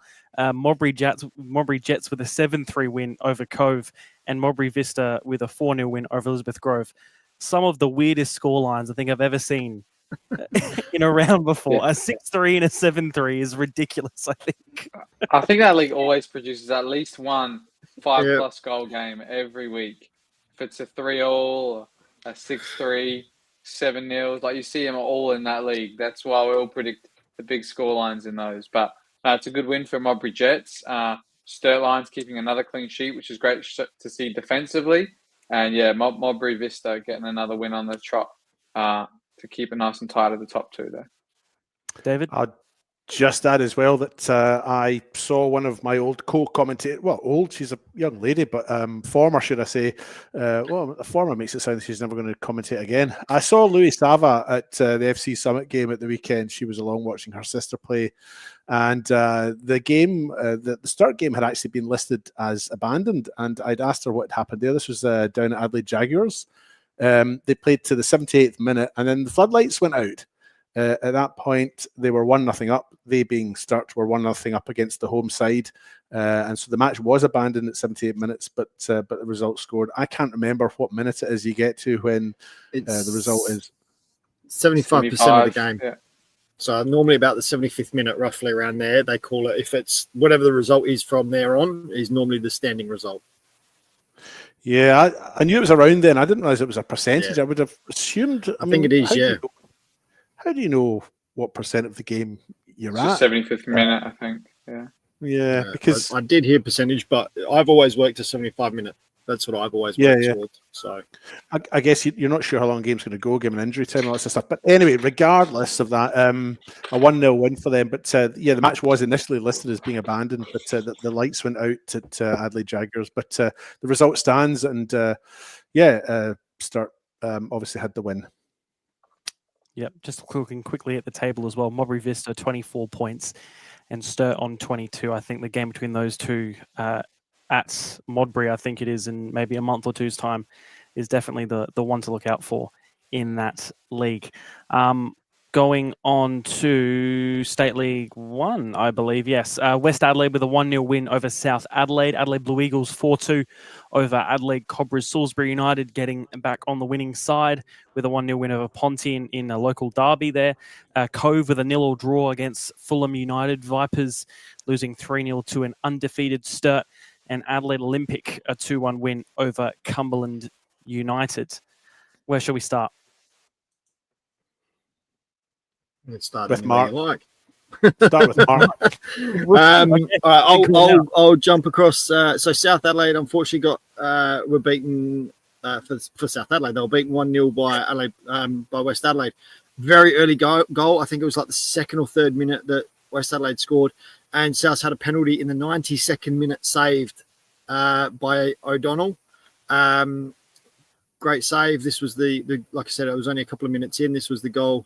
Modbury Jets with a 7-3 win over Cove, and Modbury Vista with a 4-0 win over Elizabeth Grove. Some of the weirdest scorelines I think I've ever seen in a round before. Yeah. A 6-3 and a 7-3 is ridiculous, I think. I think that league always produces at least one 5+ goal game every week. If it's a 3-all, a 6-3, 7-0, like you see them all in that league. That's why we all predict the big scorelines in those. But it's a good win for Modbury Jets. Sturt Lions keeping another clean sheet, which is great to see defensively. And yeah, Modbury Vista getting another win on the trot to keep it nice and tight at the top 2 there. David? I'd just add as well that I saw one of my old co-commentators, well, old, she's a young lady, but former, should I say. Well, a former makes it sound she's never going to commentate again. I saw Louis Sava at the FC Summit game at the weekend. She was along watching her sister play. And the game, the start game had actually been listed as abandoned. And I'd asked her what had happened there. This was down at Adelaide Jaguars. They played to the 78th minute, and then the floodlights went out. At that point, they were 1-0 up. They, being Sturt, were 1-0 up against the home side. And so the match was abandoned at 78 minutes, but the result scored. I can't remember what minute it is you get to when the result is 75% of the game. Yeah. So normally about the 75th minute, roughly around there, they call it. If it's whatever the result is from there on, is normally the standing result. Yeah, I knew it was around then. I didn't realize it was a percentage. Yeah. I would have assumed. I think it is, yeah. How do you know what percent of the game you're at? 75th minute, I think. Yeah. Yeah, because I did hear percentage, but I've always worked a 75-minute. That's what I've always worked towards. So I guess you're not sure how long the game's going to go, given injury time and all that stuff. But anyway, regardless of that, a 1-0 win for them. But the match was initially listed as being abandoned, but the lights went out at Adelaide Jaguars. But the result stands, and Sturt obviously had the win. Yep, just looking quickly at the table as well. Modbury Vista 24 points and Sturt on 22. I think the game between those two at Modbury, I think it is in maybe a month or two's time, is definitely the one to look out for in that league. Going on to State League 1, I believe, yes. West Adelaide with a 1-0 win over South Adelaide. Adelaide Blue Eagles 4-2 over Adelaide Cobras. Salisbury United getting back on the winning side with a 1-0 win over Ponty in a local derby there. Cove with a 0-0 draw against Fulham United. Vipers losing 3-0 to an undefeated Sturt. And Adelaide Olympic a 2-1 win over Cumberland United. Where shall we start? Let's start with Mark. Start with Mark. I'll jump across. So South Adelaide unfortunately were beaten for South Adelaide. They were beaten 1-0 by West Adelaide. Very early goal. I think it was like the 2nd or 3rd minute that West Adelaide scored, and South had a penalty in the 92nd minute saved by O'Donnell. Great save. This was the like I said, it was only a couple of minutes in. This was the goal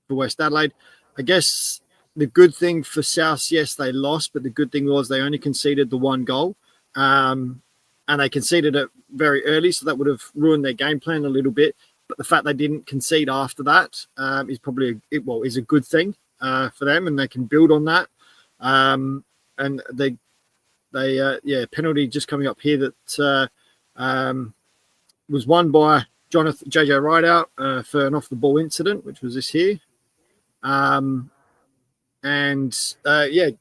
for West Adelaide. I guess the good thing for South, yes, they lost, but the good thing was they only conceded the 1 goal. and they conceded it very early, so that would have ruined their game plan a little bit. But the fact they didn't concede after that is probably is a good thing for them, and they can build on that. And they penalty just coming up here that was won by JJ Rideout for an off the ball incident, which was this here.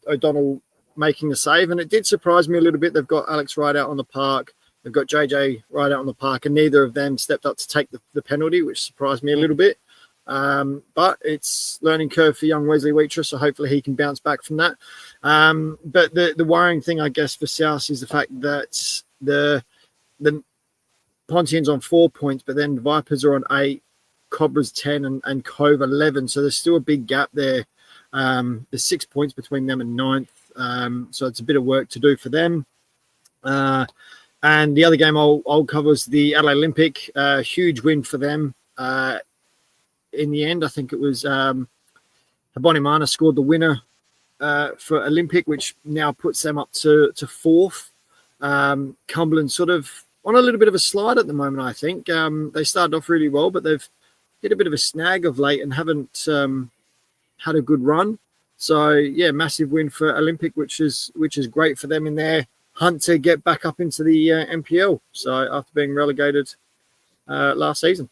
O'Donnell making a save, and it did surprise me a little bit. They've got Alex Rideout on the park, they've got JJ Rideout on the park, and neither of them stepped up to take the penalty, which surprised me a little bit. But it's learning curve for young Wesley Wheatress, so hopefully he can bounce back from that. But the worrying thing, I guess, for South is the fact that the Pontian's on 4 points, but then Vipers are on 8, Cobra's 10, and Cove 11. So there's still a big gap there. There's 6 points between them and 9th. So it's a bit of work to do for them. And the other game I'll cover is the Adelaide Olympic. Huge win for them. In the end, I think it was Habonimana scored the winner for Olympic, which now puts them up to 4th. Cumberland sort of on a little bit of a slide at the moment, I think. They started off really well, but they've hit a bit of a snag of late and haven't had a good run. So, yeah, massive win for Olympic, which is great for them in their hunt to get back up into the NPL. So after being relegated last season.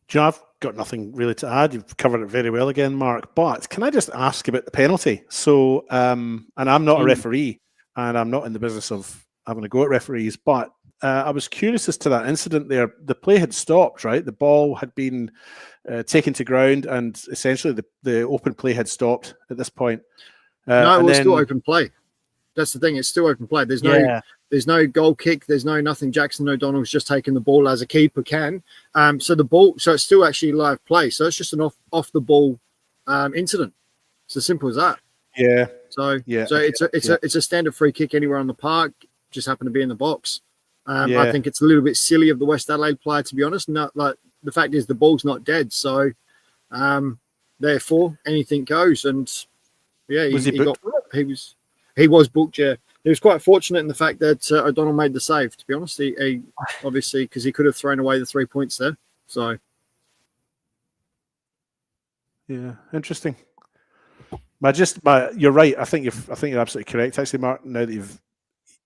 John, I've got nothing really to add. You've covered it very well again, Mark. But can I just ask about the penalty? So, and I'm not a referee, and I'm not in the business of having a go at referees, but I was curious as to that incident there. The play had stopped, right? The ball had been taken to ground, and essentially the open play had stopped at this point. No, it was still open play. That's the thing. It's still open play. There's no goal kick. There's no nothing. Jackson O'Donnell's just taking the ball as a keeper can. So it's still actually live play. So it's just an off the ball incident. It's as simple as that. Yeah. So it's a standard free kick anywhere on the park. Just happened to be in the box. I think it's a little bit silly of the West Adelaide player, to be honest. Not like the fact is the ball's not dead, so therefore anything goes. And yeah, he was booked. Yeah, he was quite fortunate in the fact that O'Donnell made the save. To be honest, he obviously because he could have thrown away the 3 points there. So yeah, interesting. You're right. I think you're absolutely correct. Actually, Mark, now that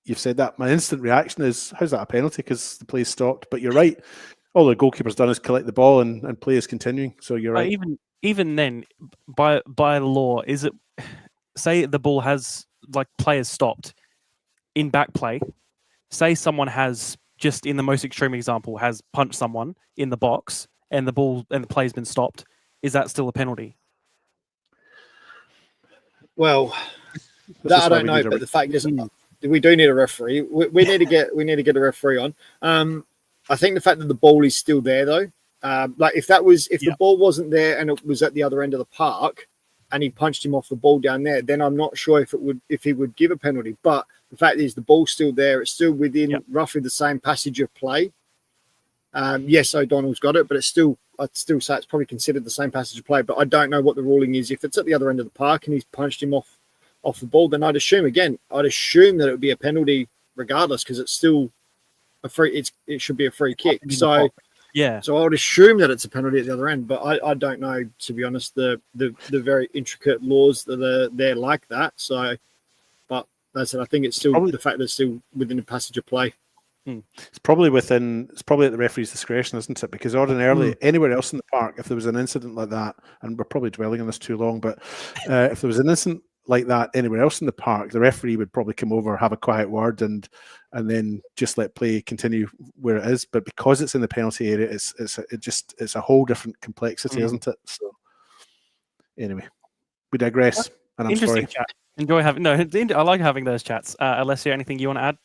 you've said that, my instant reaction is, how's that a penalty? Because the play stopped. But you're right. All the goalkeeper's done is collect the ball, and play is continuing. So you're right. Even then, by law, is it say the ball has players stopped in back play? Say someone has just in the most extreme example has punched someone in the box, and the ball and the play's been stopped. Is that still a penalty? Well, that I don't know. But the fact is, we do need a referee. We need to get a referee on. I think the fact that the ball is still there, though, if the ball wasn't there and it was at the other end of the park, and he punched him off the ball down there, then I'm not sure if he would give a penalty. But the fact is, the ball's still there. It's still within roughly the same passage of play. Yes, O'Donnell's got it, but I'd still say it's probably considered the same passage of play. But I don't know what the ruling is. If it's at the other end of the park and he's punched him off the ball, then I'd assume that it would be a penalty regardless, because it's still a free. It should be a free kick. So yeah. So I would assume that it's a penalty at the other end, but I don't know, to be honest, the very intricate laws that are there like that. So, but that's it. I think it's still the fact that it's still within the passage of play. It's probably at the referee's discretion, isn't it? Because ordinarily, anywhere else in the park, if there was an incident like that, and we're probably dwelling on this too long, but if there was an incident like that anywhere else in the park, the referee would probably come over, have a quiet word, and then just let play continue where it is. But because it's in the penalty area, it's a whole different complexity, isn't it? So anyway, we digress. And I'm interesting sorry. Chat. I like having those chats. Alessio, anything you want to add?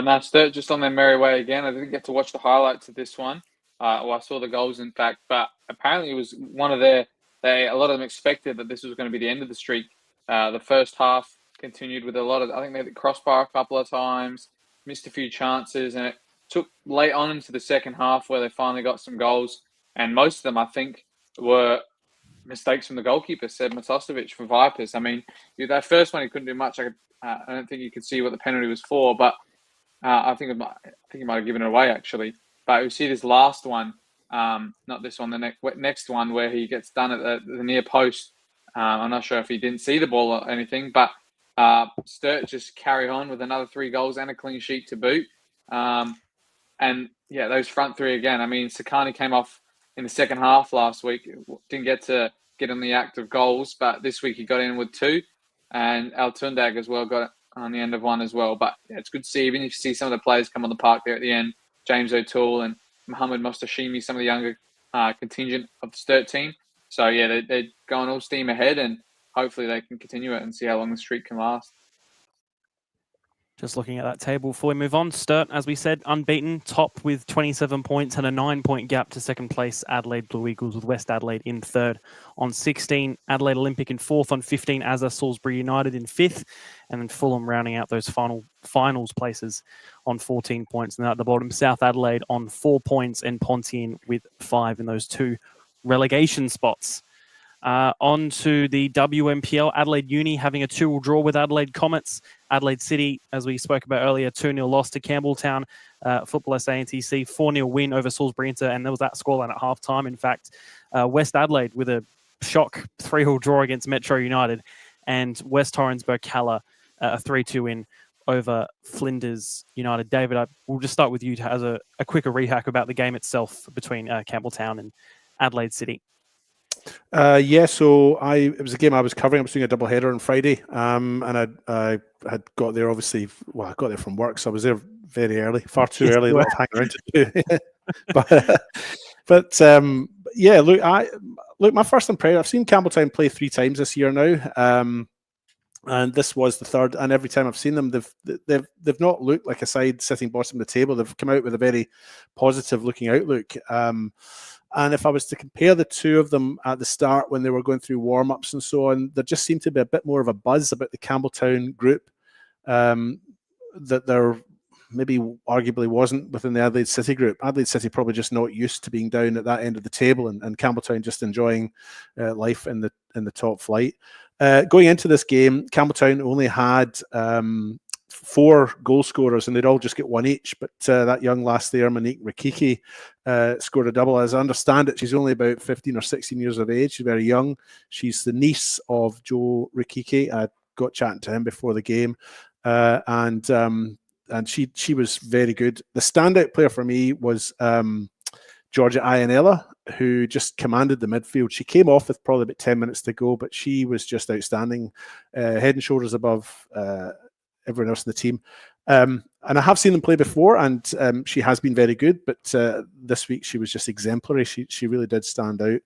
No, Sturt just on their merry way again. I didn't get to watch the highlights of this one. I saw the goals, in fact, but apparently it was one of a lot of them expected that this was going to be the end of the streak. The first half continued with I think they hit the crossbar a couple of times, missed a few chances, and it took late on into the second half where they finally got some goals. And most of them, I think, were mistakes from the goalkeeper, Seb Matostovic for Vipers. I mean, that first one he couldn't do much. I don't think you could see what the penalty was for, but I think he might have given it away actually. But you see this last one, not this one, the next one where he gets done at the near post. I'm not sure if he didn't see the ball or anything, but Sturt just carry on with another 3 goals and a clean sheet to boot. And yeah, those front 3 again. I mean, Sakani came off in the second half last week. Didn't get in the act of goals, but this week he got in with 2. And Altundag as well got on the end of 1 as well. But yeah, it's good to see, even if you see some of the players come on the park there at the end, James O'Toole and Mohamed Mostashimi, some of the younger contingent of the Sturt team. So yeah, they're going all steam ahead, and hopefully they can continue it and see how long the streak can last. Just looking at that table before we move on, Sturt, as we said, unbeaten, top with 27 points and a 9-point gap to second place Adelaide Blue Eagles, with West Adelaide in third on 16, Adelaide Olympic in fourth on 15, as are Salisbury United in fifth, and then Fulham rounding out those finals places on 14 points. And at the bottom, South Adelaide on 4 points and Pontian with 5 in those 2 relegation spots. On to the WMPL, Adelaide Uni having a 2-2 draw with Adelaide Comets. Adelaide City, as we spoke about earlier, 2-0 loss to Campbelltown. Football SA&TC, 4-0 win over Salisbury Inter, and there was that scoreline at half-time. In fact, West Adelaide with a shock 3-3 draw against Metro United, and West Torrens Burkalla, a 3-2 win over Flinders United. David, we'll just start with you as a quicker recap about the game itself between Campbelltown and Adelaide City. So it was a game I was covering. I was doing a double header on Friday, and I had got there, obviously. Well, I got there from work, so I was there very early, far too early. A lot of hanging around to do. Yeah. Look, my first impression. I've seen Campbelltown play 3 times this year now, and this was the third. And every time I've seen them, they've not looked like a side sitting bottom of the table. They've come out with a very positive looking outlook. And if I was to compare the 2 of them at the start when they were going through warm-ups and so on, there just seemed to be a bit more of a buzz about the Campbelltown group that there maybe arguably wasn't within the Adelaide City group. Adelaide City probably just not used to being down at that end of the table, and Campbelltown just enjoying life in the top flight. Going into this game, Campbelltown only had 4 goal scorers, and they'd all just get 1 each. But that young lass there, Monique Rikiki, scored a double. As I understand it, she's only about 15 or 16 years of age. She's very young. She's the niece of Joe Rikiki. I got chatting to him before the game, and she was very good. The standout player for me was Georgia Ianella, who just commanded the midfield. She came off with probably about 10 minutes to go, but she was just outstanding, head and shoulders above everyone else in the team. And I have seen them play before, and she has been very good, but this week she was just exemplary. She really did stand out.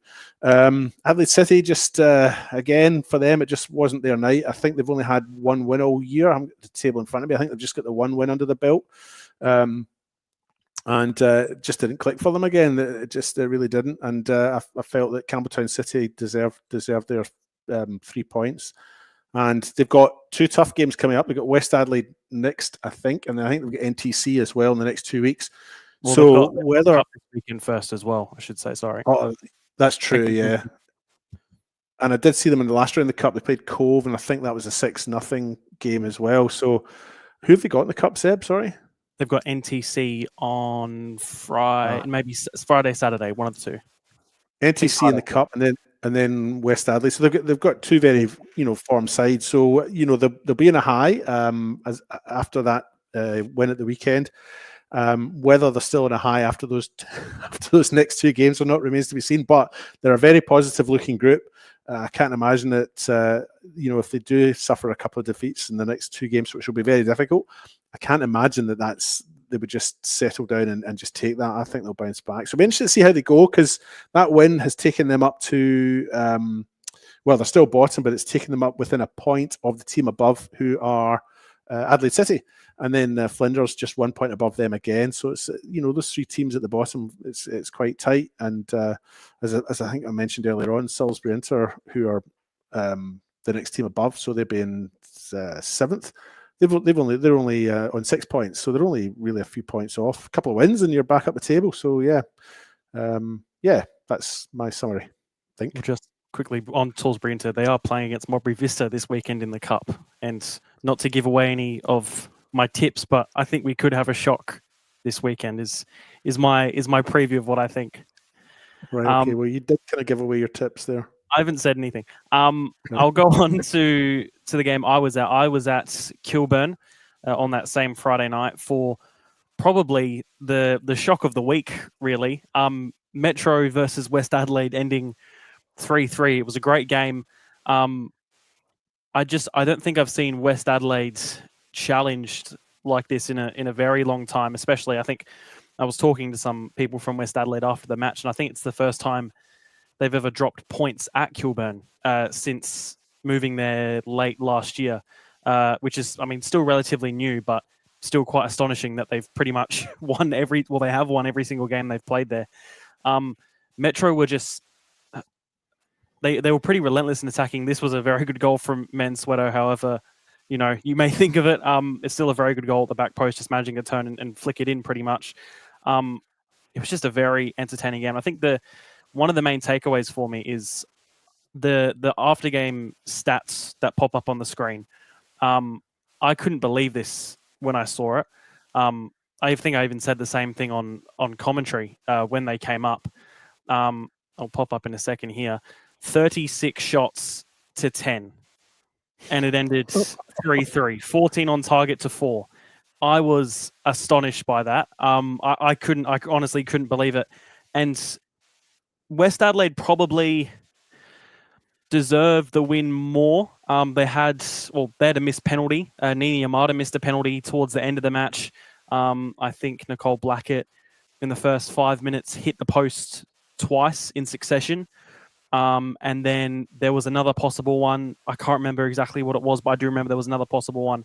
Adelaide City, just again, for them, it just wasn't their night. I think they've only had 1 win all year. I haven't got the table in front of me. I think they've just got the 1 win under the belt. And just didn't click for them again. It really didn't. And I felt that Campbelltown City deserved their 3 points. And they've got 2 tough games coming up. They've got West Adelaide next, I think, and then I think they've got NTC as well in the next 2 weeks. Well, so whether this weekend first as well, I should say. Sorry. Oh, that's true. Yeah. And I did see them in the last round of the cup. They played Cove, and I think that was a 6-0 game as well. So who have they got in the cup, Seb? Sorry. They've got NTC on Friday, maybe Friday, Saturday, one of the 2. NTC in the cup, and then West Adelaide. So they've got 2 very formed sides. So they'll be in a high as after that win at the weekend. Whether they're still in a high after those next 2 games or not remains to be seen. But they're a very positive looking group. I can't imagine that if they do suffer a couple of defeats in the next 2 games, which will be very difficult, I can't imagine they would just settle down and just take that. I think they'll bounce back. So it'll be interesting to see how they go, because that win has taken them up to, they're still bottom, but it's taken them up within a point of the team above, who are Adelaide City. And then Flinders just 1 point above them again. So it's, those 3 teams at the bottom, it's quite tight. And as I think I mentioned earlier on, Salisbury Inter, who are the next team above, so they'll be in 7th. They're only on 6 points, so they're only really a few points off. A couple of wins and you're back up the table. So yeah, that's my summary. I think. quickly on Salisbury Inter, they are playing against Modbury Vista this weekend in the Cup. And not to give away any of my tips, but I think we could have a shock this weekend is my preview of what I think. Right. Okay. Well, you did kind of give away your tips there. I haven't said anything. I'll go on to the game I was at. I was at Kilburn on that same Friday night for probably the shock of the week, really. Metro versus West Adelaide ending 3-3. It was a great game. I don't think I've seen West Adelaide challenged like this in a very long time. Especially, I think I was talking to some people from West Adelaide after the match, and I think it's the first time they've ever dropped points at Kilburn since moving there late last year, which is, I mean, still relatively new, but still quite astonishing that they've pretty much won every single game they've played there. Metro were just, they were pretty relentless in attacking. This was a very good goal from Mansueto. However, you may think of it, it's still a very good goal at the back post, just managing to turn and flick it in pretty much. It was just a very entertaining game. I think one of the main takeaways for me is the after game stats that pop up on the screen. I couldn't believe this when I saw it. I think I even said the same thing on commentary when they came up. I'll pop up in a second here. 36 shots to 10. And it ended 3-3. 14 on target to 4. I was astonished by that. I honestly couldn't believe it. And West Adelaide probably deserved the win more. They had a missed penalty. Nini Yamada missed a penalty towards the end of the match. I think Nicole Blackett in the first 5 minutes hit the post twice in succession. And then there was another possible one. I can't remember exactly what it was, but I do remember there was another possible one.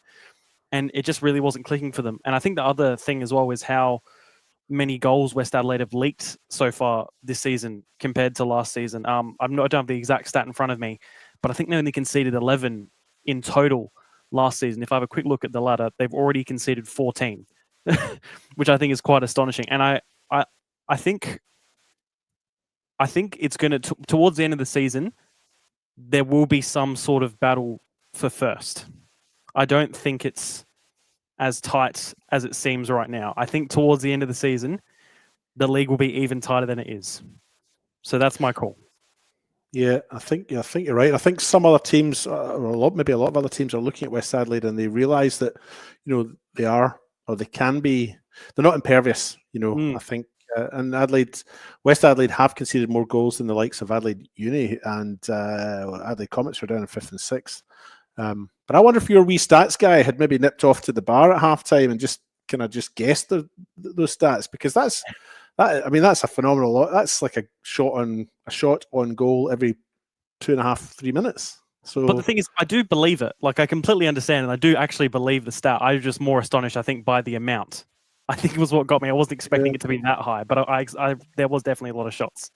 And it just really wasn't clicking for them. And I think the other thing as well is how many goals West Adelaide have leaked so far this season compared to last season. I don't have the exact stat in front of me, but I think they only conceded 11 in total last season. If I have a quick look at the ladder, they've already conceded 14, which I think is quite astonishing. And I think it's going to, towards the end of the season, there will be some sort of battle for first. I don't think it's as tight as it seems right now. I think towards the end of the season, the league will be even tighter than it is. So that's my call. Yeah, I think you're right. I think some other teams, maybe a lot of other teams, are looking at West Adelaide and they realise that, they are, or they can be. They're not impervious. I think, and West Adelaide have conceded more goals than the likes of Adelaide Uni and Adelaide Comets are down in 5th and 6th. But I wonder if your wee stats guy had maybe nipped off to the bar at halftime and just guessed those stats, because that's a phenomenal lot. That's like a shot on goal every 2.5-3 minutes. So, but the thing is, I do believe it. Like, I completely understand, and I do actually believe the stat. I was just more astonished, I think, by the amount. I think it was what got me. I wasn't expecting it to be that high, but there was definitely a lot of shots.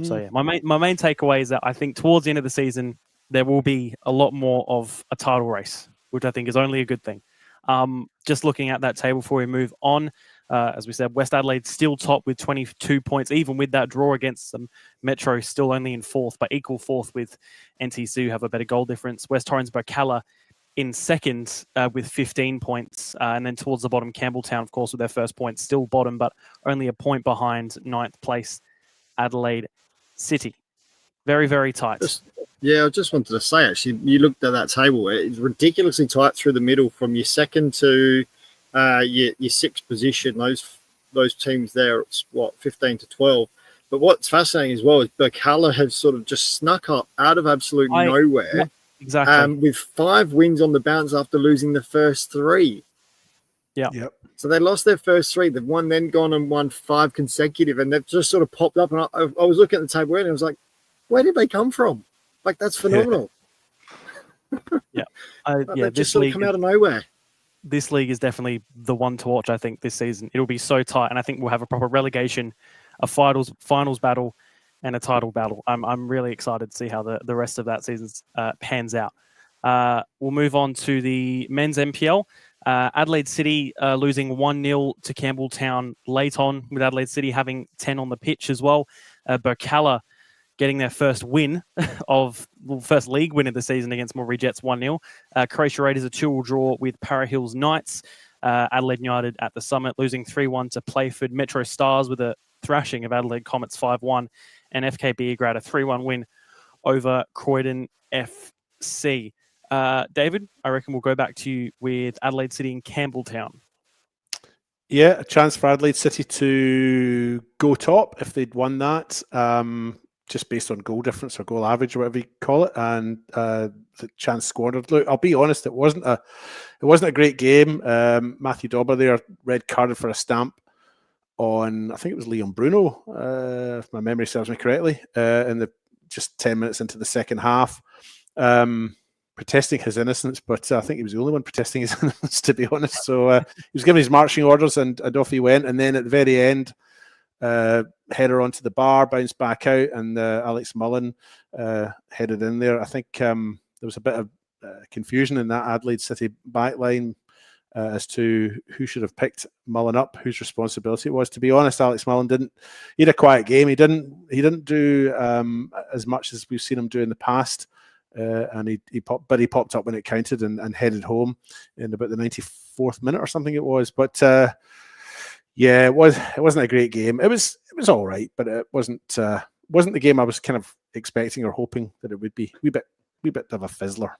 So yeah, my main takeaway is that I think towards the end of the season, there will be a lot more of a title race, which I think is only a good thing. Just looking at that table before we move on, as we said, West Adelaide still top with 22 points, even with that draw against them. Metro still only in 4th, but equal 4th with NTC, who have a better goal difference. West Torrens Bocala in 2nd with 15 points. And then towards the bottom, Campbelltown, of course, with their first point, still bottom, but only a point behind 9th place, Adelaide City. Very, very tight. I just wanted to say, actually, you looked at that table. It's ridiculously tight through the middle from your 2nd to your 6th position. Those teams there, it's 15 to 12. But what's fascinating as well is Bocala has sort of just snuck up out of absolutely nowhere. Yeah, exactly. With 5 wins on the bounce after losing the first 3. Yeah. Yep. So they lost their first 3. They've then gone and won 5 consecutive, and they've just sort of popped up. And I was looking at the table and I was like, where did they come from? Like, that's phenomenal. Yeah. They just sort of come out of nowhere. This league is definitely the one to watch, I think, this season. It'll be so tight, and I think we'll have a proper relegation, a finals battle, and a title battle. I'm really excited to see how the rest of that season pans out. We'll move on to the men's MPL. Adelaide City losing 1-0 to Campbelltown late on, with Adelaide City having 10 on the pitch as well. Bocala getting their first win first league win of the season against Moree Jets 1-0. Croatia Raiders a 2-2 draw with Para Hills Knights. Adelaide United at the Summit losing 3-1 to Playford. Metro Stars with a thrashing of Adelaide Comets 5-1. And FK Beograd a 3-1 win over Croydon FC. David, I reckon we'll go back to you with Adelaide City and Campbelltown. Yeah, a chance for Adelaide City to go top if they'd won that, just based on goal difference or goal average or whatever you call it, and the chance squandered. Look, I'll be honest, it wasn't a great game. Matthew Dauber there red carded for a stamp on, I think it was Leon Bruno, if my memory serves me correctly, in the just 10 minutes into the second half. Protesting his innocence, but I think he was the only one protesting his innocence, to be honest. So he was given his marching orders and off he went. And then at the very end, header onto the bar, bounced back out, and Alex Mullen headed in there. I think there was a bit of confusion in that Adelaide City backline as to who should have picked Mullen up, whose responsibility it was. To be honest, Alex Mullen he had a quiet game. He didn't do as much as we've seen him do in the past. And he popped up when it counted and headed home in about the 94th minute or something it was. But yeah, it wasn't a great game. It was all right, but it wasn't the game I was kind of expecting or hoping that it would be. Wee bit of a fizzler,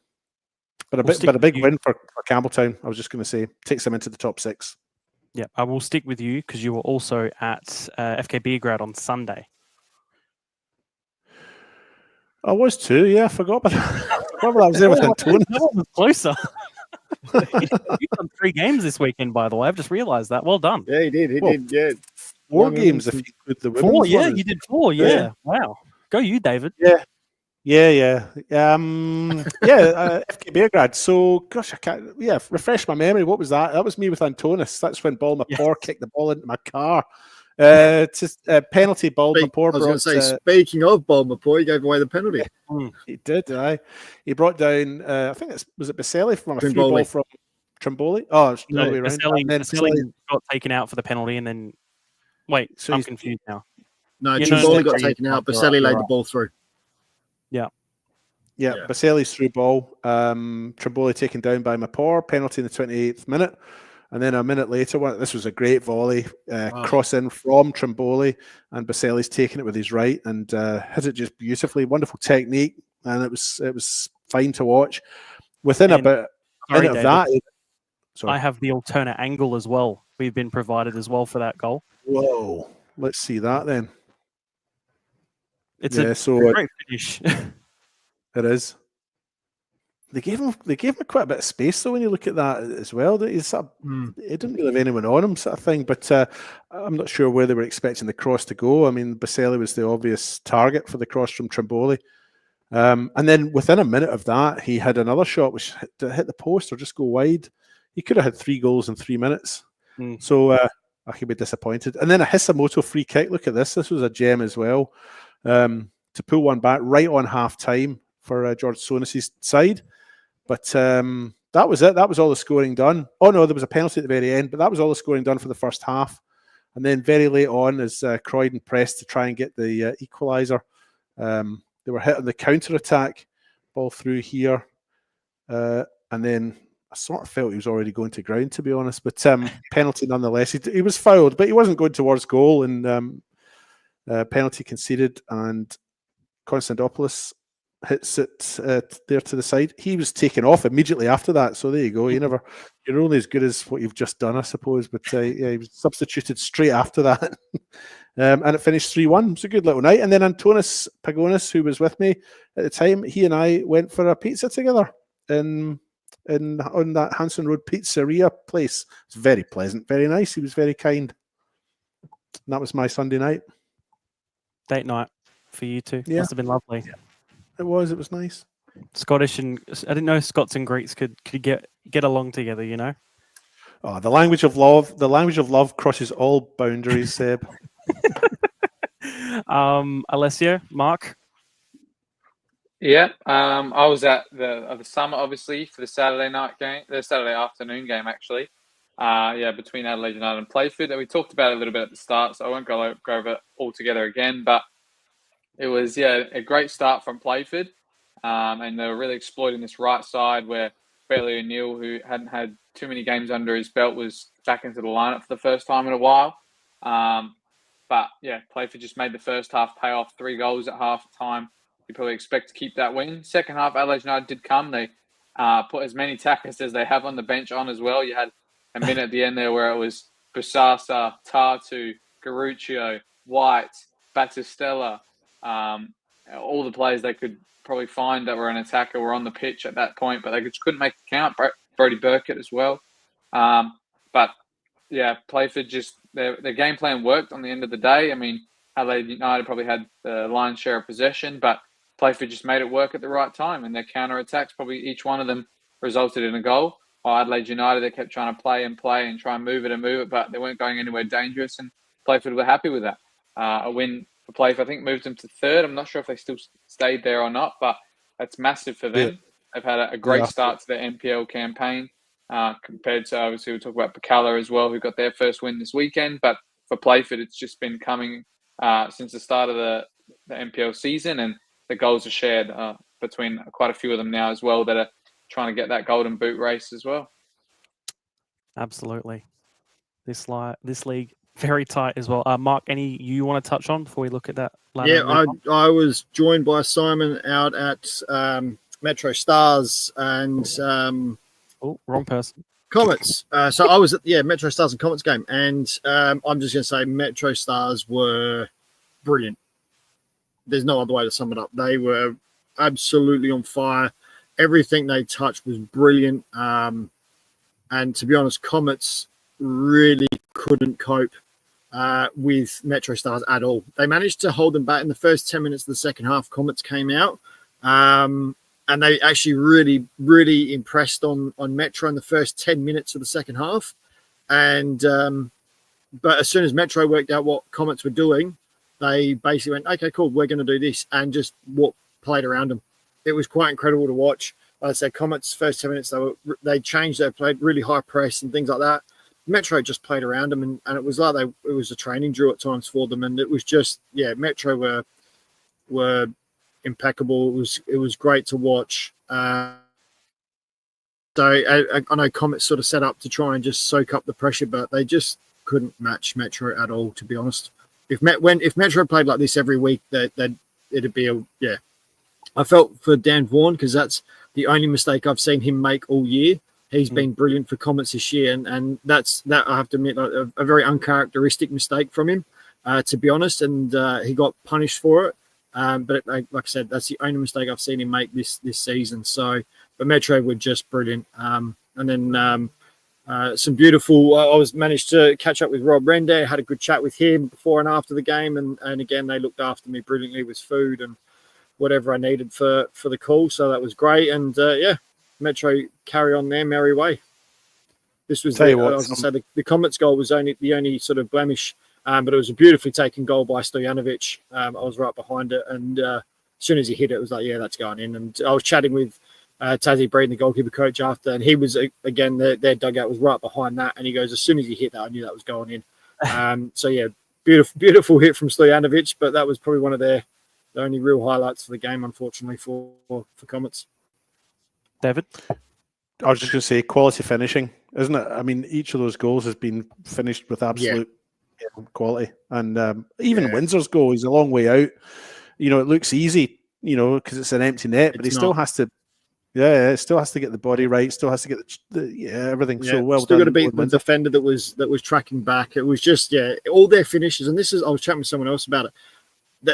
but a big win for Campbelltown. I was just going to say, takes them into the top 6. Yeah, I will stick with you because you were also at FK Beograd on Sunday. I was too, yeah. I forgot about that. I was there with Antonio. That one was closer. You've done 3 games this weekend, by the way. I've just realised that. Well done. Yeah, he did. He did. Yeah, 4 games if you include the women's. 4, yeah, you did 4. Yeah. Wow. Go you, David. Yeah. FK Beograd. So, gosh, I can't. Yeah, refresh my memory. What was that? That was me with Antonis. That's when Balmapour kicked the ball into my car. Penalty. Balmapour. I was going to say, speaking of Balmapour, he gave away the penalty. He did. He brought down. I think was it Baselli from a free Trimboli. ball from Trimboli. Oh, it's the other way around. Baselli got taken out for the penalty, and then so I'm confused now. No, Yeah, Trimboli no, got taken out. Baselli laid the ball through. Yeah, Baselli's through ball. Trimboli taken down by Mapour. Penalty in the 28th minute. And then a minute later, this was a great volley, cross in from Trimboli, and Baselli's taken it with his right and hit it just beautifully. Wonderful technique, and it was fine to watch. Within about a minute of that, I have the alternate angle as well. We've been provided as well for that goal. Whoa, let's see that then. It's a great finish. It is. They gave him quite a bit of space though when you look at that as well. He didn't really have anyone on him, sort of thing. But I'm not sure where they were expecting the cross to go. I mean, Baselli was the obvious target for the cross from Trimboli. And then within a minute of that, he had another shot which hit the post or just go wide. He could have had 3 goals in 3 minutes. So I could be disappointed. And then a Hisamoto free kick. Look at this. This was a gem as well. To pull one back right on half time for George Sonis's side. But that was it. That was all the scoring done. Oh, no, there was a penalty at the very end, but that was all the scoring done for the first half. And then very late on, as Croydon pressed to try and get the equaliser, they were hit on the counter-attack, ball through here. And then I sort of felt he was already going to ground, to be honest. But penalty nonetheless. He was fouled, but he wasn't going towards goal. And penalty conceded, and Konstantopoulos hits it there to the side. He was taken off immediately after that. So there you go. You're only as good as what you've just done, I suppose. But he was substituted straight after that. And it finished 3-1. It was a good little night. And then Antonis Pagonis, who was with me at the time, he and I went for a pizza together on that Hanson Road pizzeria place. It's very pleasant, very nice. He was very kind. And that was my Sunday night. Date night for you two. Yeah. Must have been lovely. Yeah. It was nice. Scottish and I didn't know Scots and Greeks could get along together, you know. Oh, the language of love crosses all boundaries, Seb. Alessio, Mark. Yeah, I was at the Summit, obviously, for the Saturday night game, the Saturday afternoon game, actually. Between Adelaide United and Playford, and we talked about it a little bit at the start, so I won't go over it all together again. But It was, a great start from Playford. And they were really exploiting this right side where Bailey O'Neill, who hadn't had too many games under his belt, was back into the lineup for the first time in a while. But Playford just made the first half pay off, 3 goals at half time. You probably expect to keep that win. Second half, Adelaide United did come. They put as many tackers as they have on the bench on as well. You had a minute at the end there where it was Busasa, Tartu, Garuccio, White, Battistella, all the players they could probably find that were an attacker were on the pitch at that point, but they just couldn't make the count. Brody Burkett as well. But Playford just, their game plan worked on the end of the day. I mean, Adelaide United probably had the lion's share of possession, but Playford just made it work at the right time, and their counter-attacks, probably each one of them resulted in a goal. While Adelaide United, they kept trying to play and try and move it, but they weren't going anywhere dangerous, and Playford were happy with that. A win for Playford, I think, moved them to third. I'm not sure if they still stayed there or not, but that's massive for them. Yeah. They've had a great start to their NPL campaign compared to, obviously, we'll talk about Pacala as well, who got their first win this weekend. But for Playford, it's just been coming since the start of the NPL season, and the goals are shared between quite a few of them now as well that are trying to get that golden boot race as well. Absolutely. This league, very tight as well. Mark, any you want to touch on before we look at that? I was joined by Simon out at Metro Stars and wrong person. Comets. So I was at Metro Stars and Comets game, and I'm just going to say Metro Stars were brilliant. There's no other way to sum it up. They were absolutely on fire. Everything they touched was brilliant. And to be honest, Comets really couldn't cope with Metro Stars at all. They managed to hold them back in the first 10 minutes of the second half. Comets came out, and they actually really, really impressed on Metro in the first 10 minutes of the second half. And but as soon as Metro worked out what Comets were doing, they basically went, okay, cool, we're going to do this, and just played around them. It was quite incredible to watch. Like I said, Comets, first 10 minutes, they changed, they played really high press and things like that. Metro just played around them, and it was like it was a training drill at times for them, and it was just, Metro were impeccable. It was great to watch. So I know Comets sort of set up to try and just soak up the pressure, but they just couldn't match Metro at all, to be honest. If Metro played like this every week, it'd be I felt for Dan Vaughan, because that's the only mistake I've seen him make all year. He's been brilliant for Comets this year, and that I have to admit, a very uncharacteristic mistake from him, to be honest, and he got punished for it. But like I said, that's the only mistake I've seen him make this season. So, but Metro were just brilliant. And then some beautiful. I was managed to catch up with Rob Rende. Had a good chat with him before and after the game, and again they looked after me brilliantly with food and whatever I needed for the call. So that was great. And Metro carry on their merry way. This was the Comets goal was the only sort of blemish. But it was a beautifully taken goal by Stojanovic. I was right behind it, and as soon as he hit it, it was like, that's going in. And I was chatting with Tassie Breeden, the goalkeeper coach, after, and he was, again, their dugout was right behind that, and he goes, as soon as he hit that, I knew that was going in. Beautiful hit from Stojanovic, but that was probably one of the only real highlights of the game, unfortunately, for Comets. David? I was just going to say, quality finishing, isn't it? I mean, each of those goals has been finished with absolute quality, and even Windsor's goal, he's a long way out. It looks easy, because it's an empty net, but he still has to. It still has to get the body right. Still has to get everything so well. Still got to beat the defender that was tracking back. It was just all their finishes, and I was chatting with someone else about it.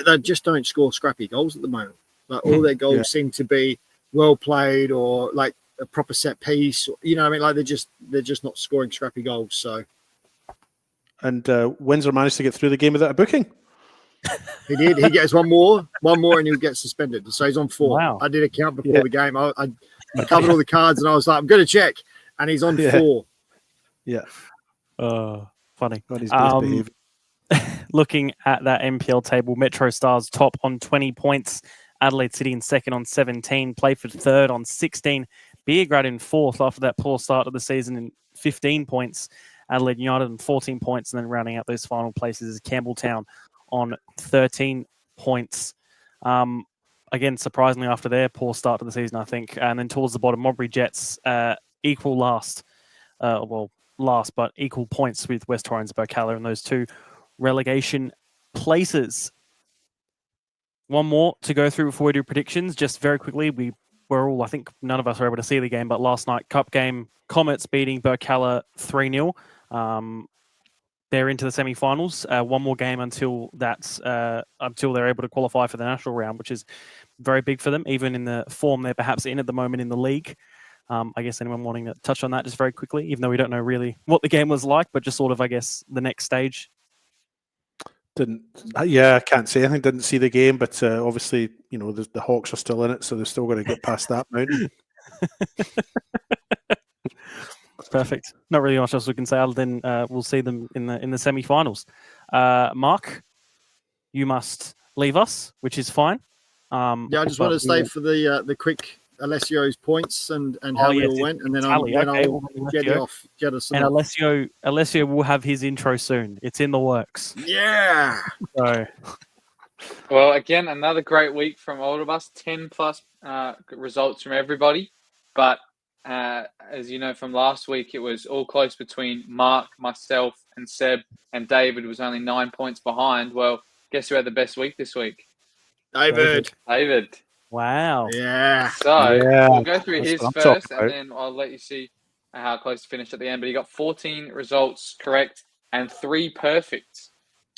They just don't score scrappy goals at the moment. Like all their goals seem to be well played or like a proper set piece. Like they're just not scoring scrappy goals. So. And Windsor managed to get through the game without a booking. He did. He gets one more, and he'll get suspended. So he's on 4. Wow. I did a count before the game. I covered all the cards, and I was like, I'm going to check. And he's on 4. Yeah. Funny. Looking at that MPL table, Metro Stars top on 20 points. Adelaide City in second on 17. Playford third on 16. Beergrad in fourth after that poor start of the season in 15 points. Adelaide United on 14 points, and then rounding out those final places is Campbelltown on 13 points. Again, surprisingly, after their poor start to the season, I think. And then towards the bottom, Modbury Jets equal last. Last, but equal points with West Torrens and Bocala in those two relegation places. One more to go through before we do predictions. Just very quickly, we were all, I think none of us were able to see the game, but last night, Cup game, Comets beating Bocala 3-0. They're into the semi-finals. One more game until they're able to qualify for the national round, which is very big for them, even in the form they're perhaps in at the moment in the league. I guess anyone wanting to touch on that just very quickly, even though we don't know really what the game was like, but just sort of, I guess, the next stage. I can't say anything. Didn't see the game, but obviously, the Hawks are still in it, so they're still going to get past that mountain. Perfect. Not really much else we can say other than we'll see them in the semi-finals. Mark, you must leave us, which is fine. I just want to stay for the quick Alessio's points and how we all went, and then I'll get it off. Get us. And Alessio will have his intro soon. It's in the works. Yeah. So. Well, again, another great week from all of us. 10 plus results from everybody, but as you know from last week, it was all close between Mark, myself, and Seb, and David was only 9 points behind. Well, guess who had the best week this week? David. Wow. Yeah. So we'll go through his first, and then I'll let you see how close to finish at the end. But he got 14 results correct and 3 perfect.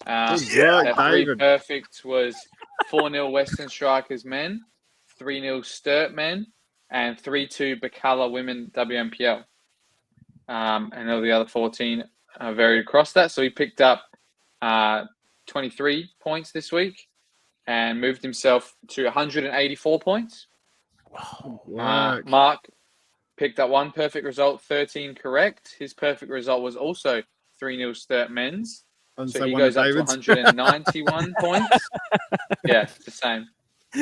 Good work, 3 perfect was 4-0 Western Strikers men, 3-0 Sturt men, and 3-2 Bocala women WMPL. And all the other 14 varied across that. So he picked up 23 points this week and moved himself to 184 points. Wow. Mark picked up 1 perfect result, 13 correct. His perfect result was also 3-0 Sturt men's. So he goes up to 191 points. Yeah, it's the same.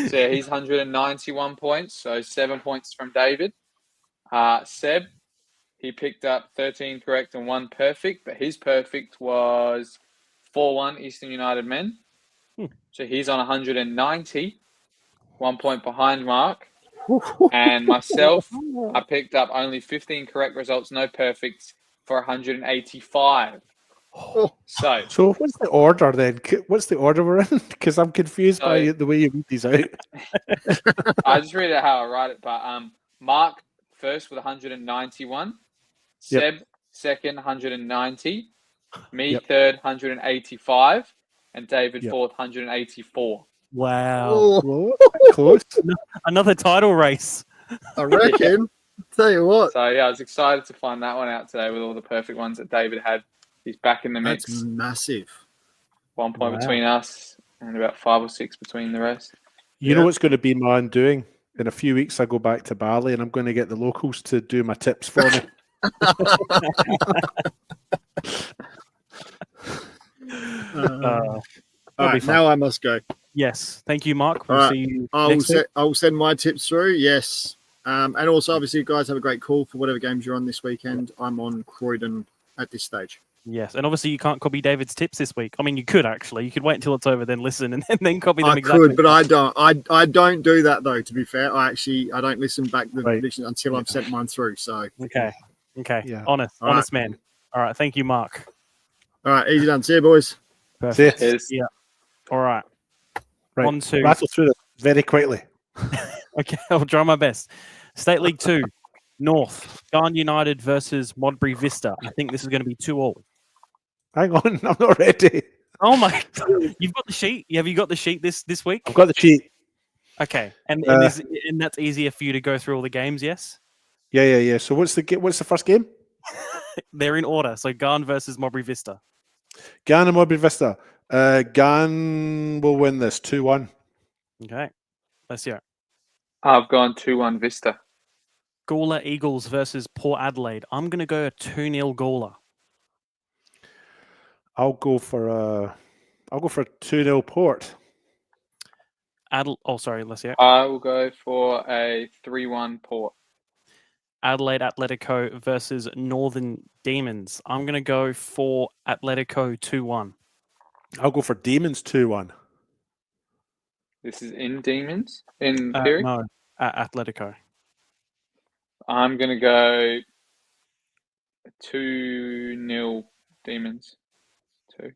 So yeah, he's 191 points. So 7 points from David. Seb, he picked up 13 correct and 1 perfect, but his perfect was 4-1 Eastern United men. So he's on 190, 1 point behind Mark. And myself, I picked up only 15 correct results, no perfects, for 185. So what's the order then? What's the order we're in? Because I'm confused by the way you read these out. I just read it how I write it. But Mark first with 191, Seb second 190, me third 185, and David fourth 184. Wow. Close. Another title race. I reckon. Tell you what. So yeah, I was excited to find that one out today with all the perfect ones that David had. He's back in the mix. That's massive. 1 point between us and about 5 or 6 between the rest. You know what's going to be my undoing? In a few weeks, I go back to Bali and I'm going to get the locals to do my tips for me. All right, now I must go. Yes. Thank you, Mark. We'll see you I'll send my tips through. Yes. And also, obviously, you guys have a great call for whatever games you're on this weekend. I'm on Croydon at this stage. Yes, and obviously you can't copy David's tips this week. I mean, you could actually. You could wait until it's over, then listen, and then copy them. I could, but I don't. I don't do that though. To be fair, I don't listen back the predictions until I've sent mine through. So okay, yeah, honest man. All right, thank you, Mark. All right, easy done. See you, boys. Perfect. Yeah. All right. Right. 1, 2. Rattle through this very quickly. Okay, I'll try my best. State League 2, North, Garn United versus Modbury Vista. I think this is going to be 2-2. Hang on, I'm not ready. Oh my God. You've got the sheet? Have you got the sheet this week? I've got the sheet. Okay. And that's easier for you to go through all the games, yes? Yeah. So what's the first game? They're in order. So Garn versus Modbury Vista. Garn and Modbury Vista. Garn will win this 2-1. Okay. Let's hear it. I've gone 2-1 Vista. Gawler Eagles versus Port Adelaide. I'm going to go a 2-0 Gawler. I'll go for 2-0 Port. Let's hear it. I will go for a 3-1 Port. Adelaide Atletico versus Northern Demons. I'm going to go for Atletico 2-1. I'll go for Demons 2-1. This is in Demons in Pieri. No, at Atletico. I'm gonna go 2-0 Demons. 2.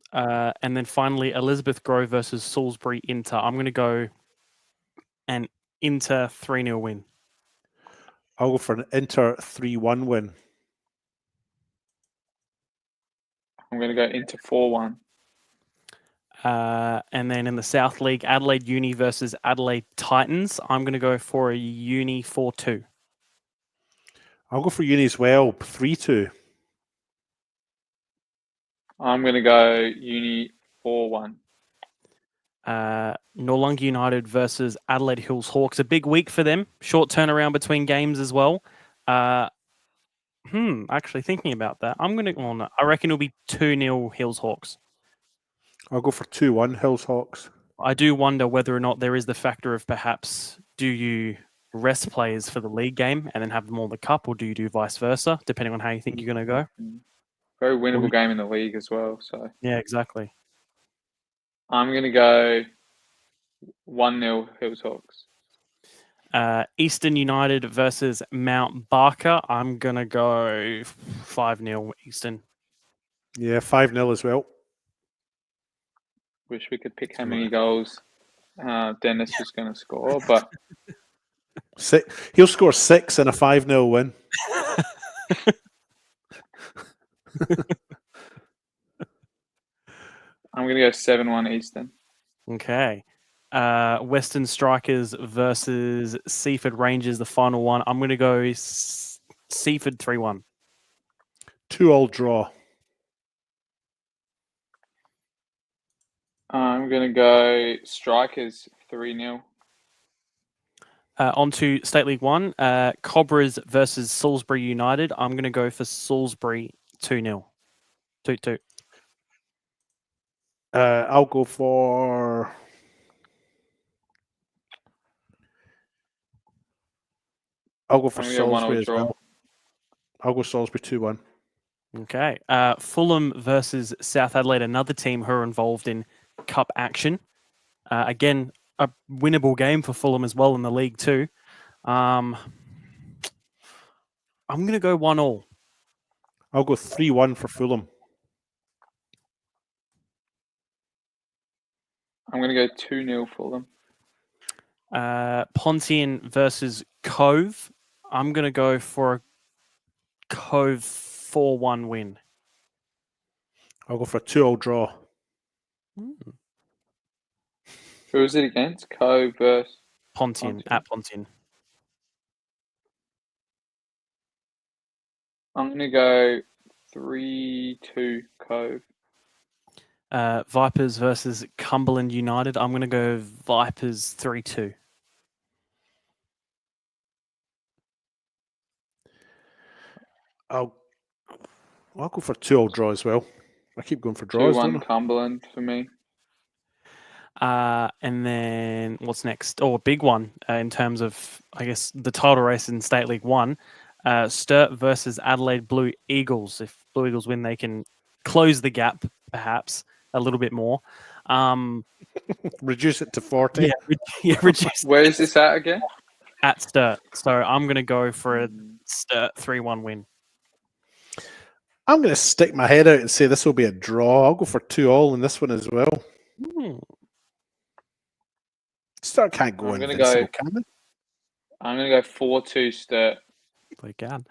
And then finally, Elizabeth Grove versus Salisbury Inter. I'm going to go an Inter 3-0 win. I'll go for an Inter 3-1 win. I'm gonna go Inter 4-1. And then in the South League, Adelaide Uni versus Adelaide Titans. I'm going to go for a Uni 4-2. I'll go for Uni as well, 3-2. I'm gonna go Uni 4-1. Noarlunga United versus Adelaide Hills Hawks. A big week for them. Short turnaround between games as well. Actually thinking about that, I'm going to. I reckon it'll be 2-0 Hills Hawks. I'll go for 2-1 Hills Hawks. I do wonder whether or not there is the factor of perhaps do you rest players for the league game and then have them all in the cup, or do you do vice versa, depending on how you think you're going to go? Very winnable game in the league as well. So yeah, exactly. I'm going to go 1-0 Hills Hawks. Eastern United versus Mount Barker. I'm going to go 5-0 Eastern. Yeah, 5-0 as well. Wish we could pick how many goals Dennis was going to score, but he'll score 6 in a 5-0 win. I'm going to go 7-1 Eastern. Okay. Western Strikers versus Seaford Rangers, the final one. I'm going to go Seaford 3-1. 2-2 draw. I'm going to go Strikers 3-0. On to State League 1. Cobras versus Salisbury United. I'm going to go for Salisbury 2-0. 2-2. I'll go for... Salisbury as well. I'll go Salisbury 2-1. Okay. Fulham versus South Adelaide, another team who are involved in cup action. Again, a winnable game for Fulham as well in the league too. I'm going to go 1-1. I'll go 3-1 for Fulham. I'm going to go 2-0 Fulham. Pontian versus Cove. I'm going to go for a Cove 4-1 win. I'll go for a 2-2 draw. Who is it against? Cove versus Pontian. At Pontian. I'm going to go 3-2 Cove. Vipers versus Cumberland United. I'm going to go Vipers 3-2. I'll go for 2-2 draw as well. I keep going for draws. 2-1 Cumberland for me. And then what's next? Oh, a big one in terms of, I guess, the title race in State League 1. Sturt versus Adelaide Blue Eagles. If Blue Eagles win, they can close the gap, perhaps, a little bit more. Reduce it to 40. Yeah, reduce. Where is this at again? At Sturt. So I'm going to go for a Sturt 3-1 win. I'm going to stick my head out and say this will be a draw. I'll go for 2-2 in this one as well. Sturt can't go invincible, can they? I'm going to go 4-2 Sturt. They can.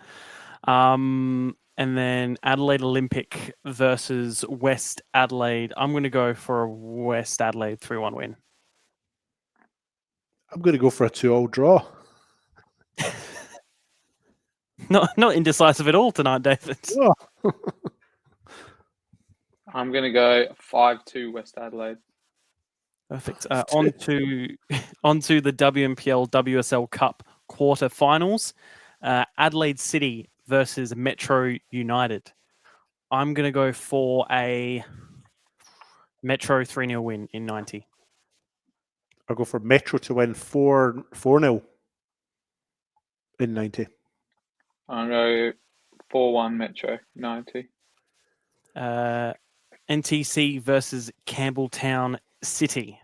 And then Adelaide Olympic versus West Adelaide. I'm going to go for a West Adelaide 3-1 win. I'm going to go for a 2-2 draw. Not indecisive at all tonight, David. Oh. I'm going to go 5-2 West Adelaide. Perfect. On to the WMPL WSL Cup quarterfinals. Adelaide City versus Metro United. I'm going to go for a Metro 3-0 win in 90. I'll go for Metro to win 4-0 in 90. I'll go 4-1 Metro 90. NTC versus Campbelltown City.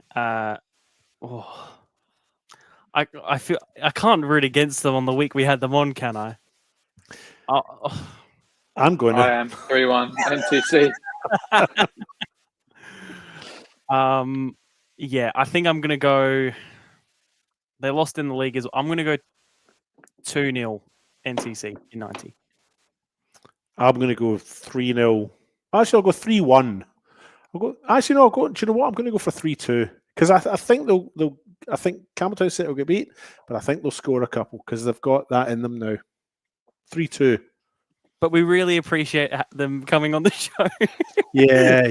Oh, I feel I can't root against them on the week we had them on, can I? Oh, I'm going I to. am 3-1 NTC. yeah, I think I'm gonna go. They lost in the league as well. I'm gonna go 2-0 NTC in 90. I'm going to go 3-0. Actually, I'll go 3-1. I'll go. Actually, no. I'll go. Do you know what? I'm going to go for 3-2 because I think they'll. I think Campbelltown City will get beat, but I think they'll score a couple because they've got that in them now. 3-2. But we really appreciate them coming on the show. Yeah,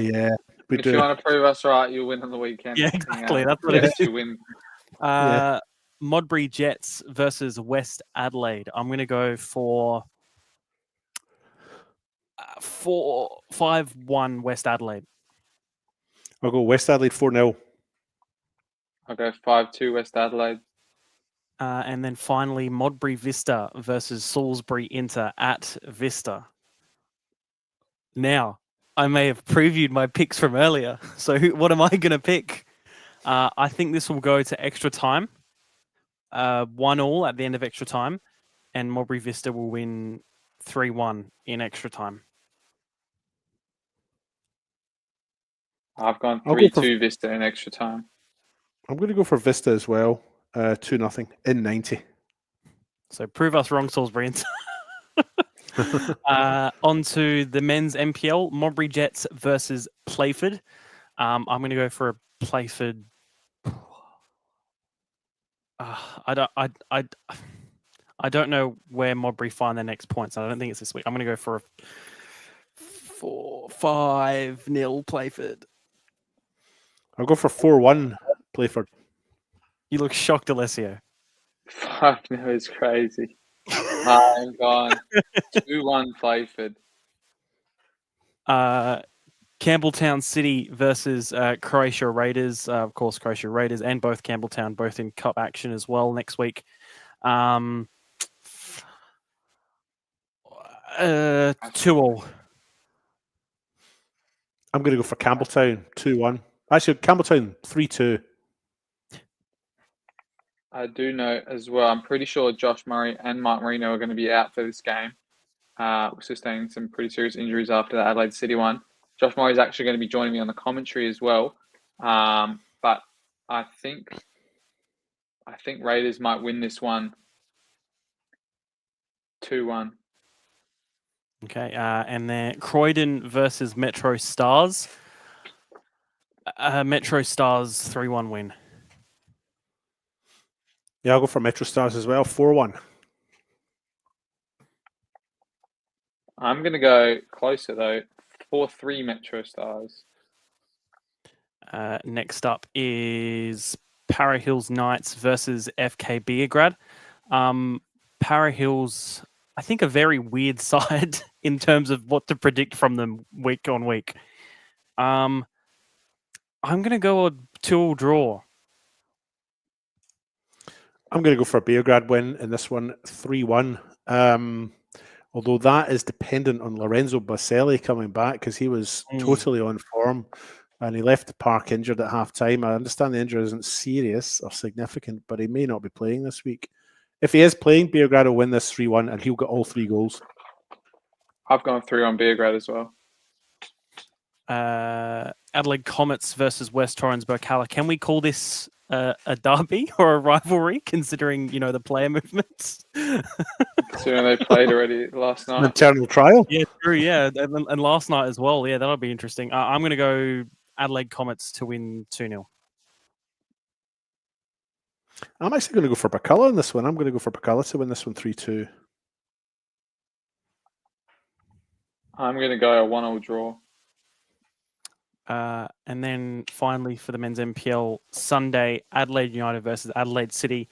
we If do. you want to prove us right, you'll win on the weekend. Yeah, exactly. That's what it Yes, is. you win. Modbury Jets versus West Adelaide. I'm going to go for 5-1 West Adelaide. I'll go West Adelaide 4-0. I'll go 5-2 West Adelaide. And then finally, Modbury Vista versus Salisbury Inter at Vista. Now, I may have previewed my picks from earlier. So what am I going to pick? I think this will go to extra time. 1-1 at the end of extra time. And Modbury Vista will win 3-1 in extra time. I've gone I'll go 3-2 Vista in extra time. I'm going to go for Vista as well. 2-0 in 90. So prove us wrong, Salisbury. On to the men's MPL, Modbury Jets versus Playford. I'm going to go for a Playford. I don't know where Modbury find their next points. I don't think it's this week. I'm going to go for a 5-0 Playford. I'll go for 4-1 Playford. You look shocked, Alessio. 5-0 is crazy. I'm gone 2-1 Playford. Campbelltown City versus Croatia Raiders. Of course, Croatia Raiders and both Campbelltown, both in cup action as well next week. 2-2. I'm going to go for Campbelltown 2-1. Actually, Campbelltown 3-2. I do know as well, I'm pretty sure Josh Murray and Mark Marino are going to be out for this game. Sustaining some pretty serious injuries after the Adelaide City one. Josh Murray is actually going to be joining me on the commentary as well. But I think Raiders might win this one 2-1. Okay, and then Croydon versus Metro Stars. Metro Stars 3-1 win. Yeah, I'll go for Metro Stars as well. 4-1. I'm going to go closer though. 4-3 Metro Stars. Next up is Para Hills Knights versus FK Beograd. Para Hills, I think, a very weird side in terms of what to predict from them week on week. I'm going to go a 2-2 draw. I'm going to go for a Beograd win in this one, 3-1. Although that is dependent on Lorenzo Baselli coming back because he was totally on form and he left the park injured at half time. I understand the injury isn't serious or significant, but he may not be playing this week. If he is playing, Beograd will win this 3-1 and he'll get all 3 goals. I've gone 3-1 Beograd as well. Adelaide Comets versus West Torrens Burkalla. Can we call this a derby or a rivalry, considering the player movements? Considering they played already last night. An internal trial. Yeah, true. Yeah, and last night as well. Yeah, that'll be interesting. I'm going to go Adelaide Comets to win 2-0. I'm actually going to go for Burkalla in this one. I'm going to go for Burkalla to win this one 3-2. I'm going to go a 1-1 draw. And then finally for the men's MPL, Sunday, Adelaide United versus Adelaide City,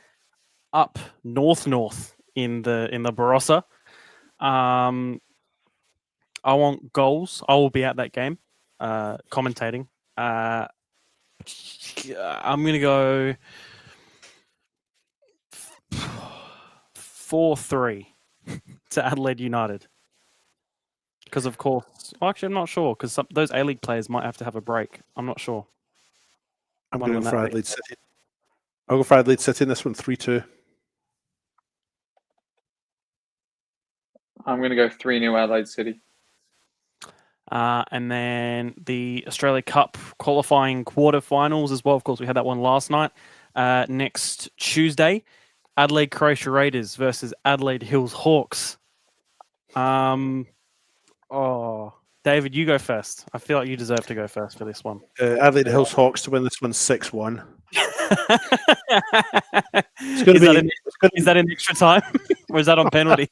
up north in the Barossa. I want goals. I will be at that game, commentating. I'm going to go 4-3 to Adelaide United. Because, of course, actually, I'm not sure, because those A-League players might have to have a break. I'm not sure. I'm going to go for Adelaide City. I'll go for Adelaide City in this one, 3-2. I'm going to go 3-0 Adelaide City. And then the Australia Cup qualifying quarterfinals as well. Of course, we had that one last night. Next Tuesday, Adelaide Croatia Raiders versus Adelaide Hills Hawks. David, you go first. I feel like you deserve to go first for this one. Adelaide Hills Hawks to win this one 6-1. Is that in extra time? Or is that on penalties?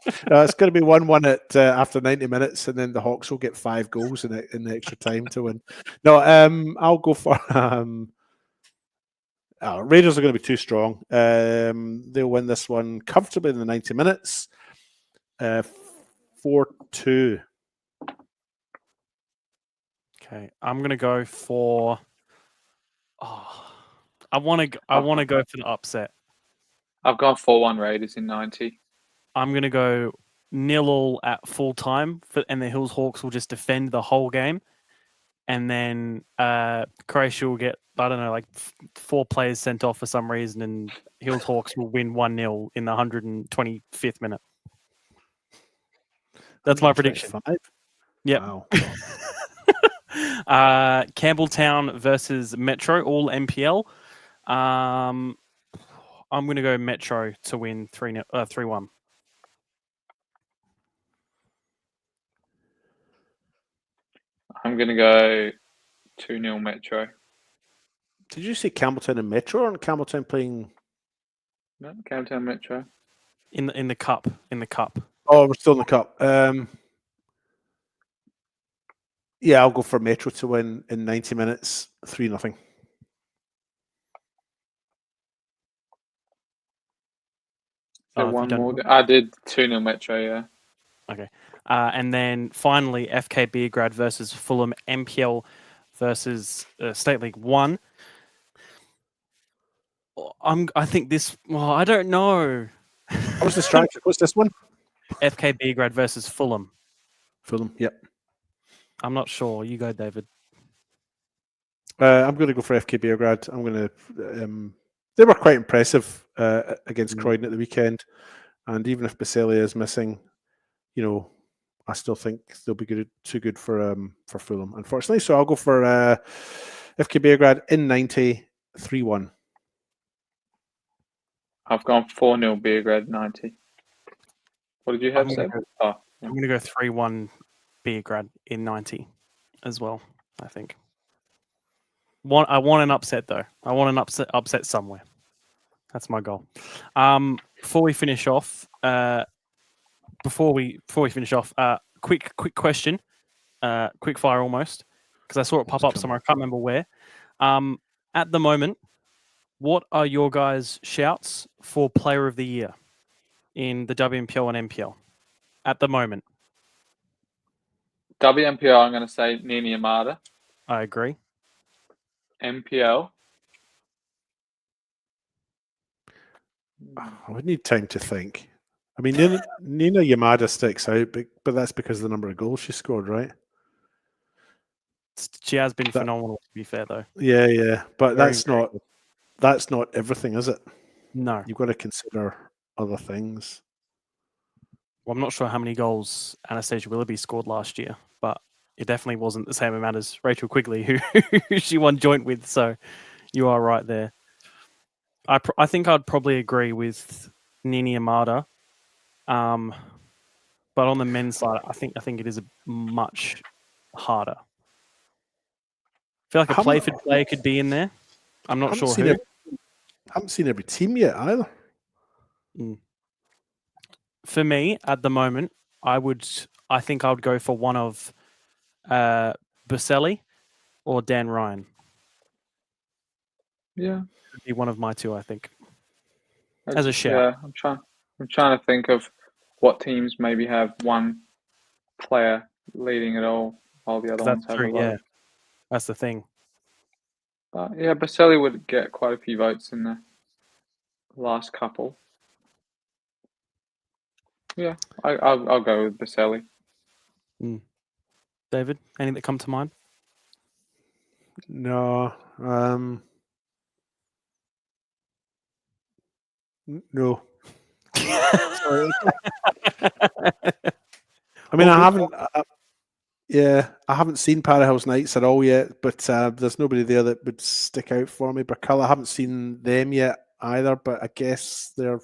It's going to be 1-1 at after 90 minutes, and then the Hawks will get 5 goals in the extra time to win. No, I'll go for Raiders are going to be too strong. They'll win this one comfortably in the 90 minutes. 4-2. Okay, I'm going to go for. I want to go for the upset. I've gone 4-1 Raiders in 90. I'm going to go 0-0 at full time, and the Hills Hawks will just defend the whole game. And then Croatia will get, I don't know, like 4 players sent off for some reason, and Hills Hawks will win 1-0 in the 125th minute. That's my prediction. Yep. Wow. Campbelltown versus Metro, all MPL. I'm going to go Metro to win 3-1. I'm going to go 2-0 Metro. Did you say Campbelltown and Metro, or Campbelltown playing? No, Campbelltown Metro. In the cup. In the cup. Oh, we're still in the cup. Yeah, I'll go for Metro to win in 90 minutes, 3-0. One more. I did 2-0 Metro, yeah. Okay. And then finally, FK Beergrad versus Fulham MPL versus State League 1. I think this. Well, I don't know. What's the strike? What's this one? FK Beergrad versus Fulham. Fulham, yep. I'm not sure. You go, David. I'm going to go for FK Beergrad. I'm going to. They were quite impressive against Croydon at the weekend, and even if Baselli is missing, I still think they'll be too good for Fulham, unfortunately. So I'll go for FK Beergrad in 90, 3-1. I've gone 4-0 Beergrad 90. What did you have, Seb? I'm going to go 3-1 Beergrad in 90 as well, I think. I want an upset, though. I want an upset somewhere. That's my goal. Before we finish off, quick question, quick fire almost, because I saw it pop up somewhere. I can't remember where. At the moment, what are your guys' shouts for Player of the Year in the WMPL and MPL at the moment? WMPL, I'm going to say Nini Amada. I agree. MPL. I would need time to think. I mean, Nina Yamada sticks out, but that's because of the number of goals she scored, right? She has been phenomenal, to be fair, though. Yeah, but that's not everything, is it? No. You've got to consider other things. Well, I'm not sure how many goals Anastasia Willoughby scored last year, but it definitely wasn't the same amount as Rachel Quigley, who she won joint with. So you are right there. I think I'd probably agree with Nini Amada, but on the men's side, I think it is much harder. I feel like a Playford player could be in there. I'm not sure who. I haven't seen every team yet either. For me, at the moment, I think I would go for one of Baselli or Dan Ryan. Yeah. It'd be one of my two, I think. As a shout. Yeah, I'm trying to think of what teams maybe have one player leading it all while the other ones have a vote. Yeah. That's the thing. Yeah, Baselli would get quite a few votes in the last couple. Yeah, I'll go with Baselli. David, anything that come to mind? No. No. I mean, I haven't seen Parahills Knights at all yet, but there's nobody there that would stick out for me. Burkalla, I haven't seen them yet either, but I guess they're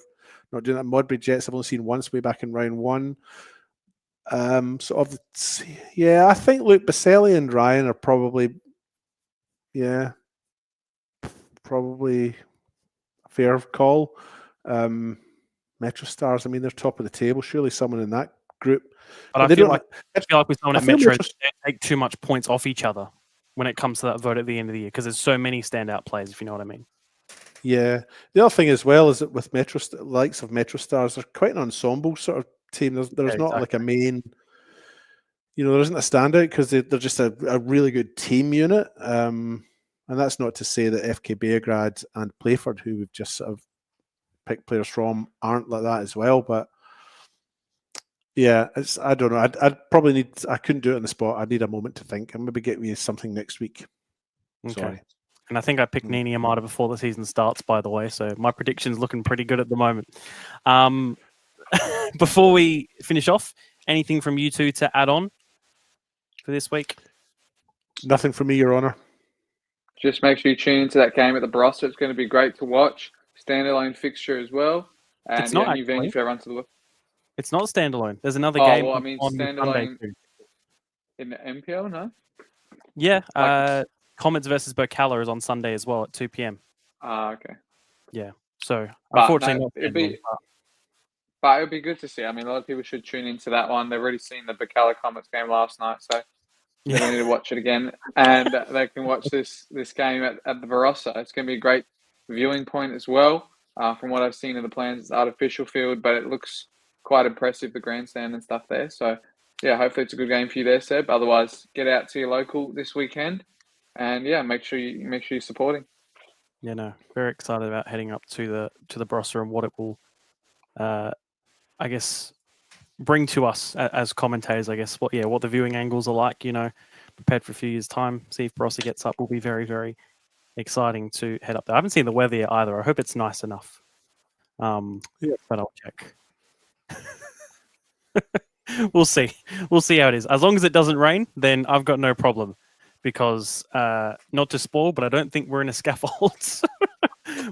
not doing that. Modbury Jets I've only seen once way back in round 1. I think Luke Baselli and Ryan are probably a fair call. Metro Stars, I mean, they're top of the table. Surely someone in that group. But I feel like with someone at Metro, they take too much points off each other when it comes to that vote at the end of the year because there's so many standout players, if you know what I mean. Yeah. The other thing as well is that with likes of Metro Stars, they're quite an ensemble sort of team. There's not like a main, there isn't a standout because they're just a really good team unit. And that's not to say that FK Beograd and Playford, who we've just sort of picked players from, aren't like that as well. But yeah, I don't know. I couldn't do it on the spot. I'd need a moment to think and maybe get me something next week. Okay. Sorry. And I think I picked Nini Amada before the season starts, by the way. So my prediction's looking pretty good at the moment. Before we finish off, anything from you two to add on for this week? Nothing from me, Your Honour. Just make sure you tune into that game at the Barossa. It's going to be great to watch. Standalone fixture as well. And it's not new venue for everyone to look. It's not standalone. There's another game on standalone Sunday too. In the MPL, no? Yeah, Comets versus Burkalla is on Sunday as well at 2 p.m. Okay. Yeah. So unfortunately, but it would be good to see. I mean, a lot of people should tune into that one. They've already seen the Burkalla Comets game last night, so they don't need to watch it again. And they can watch this game at the Barossa. It's going to be a great viewing point as well. From what I've seen of the plans, it's artificial field, but it looks quite impressive, the grandstand and stuff there. So, yeah, hopefully it's a good game for you there, Seb. Otherwise, get out to your local this weekend. And yeah, make sure you're supporting. Yeah, no, very excited about heading up to the Barossa and what it will, I guess, bring to us as commentators. I guess what the viewing angles are like. Prepared for a few years' time. See if Barossa gets up. Will be very, very exciting to head up there. I haven't seen the weather yet either. I hope it's nice enough. But I'll check. We'll see. We'll see how it is. As long as it doesn't rain, then I've got no problem. Because not to spoil, but I don't think we're in a scaffold.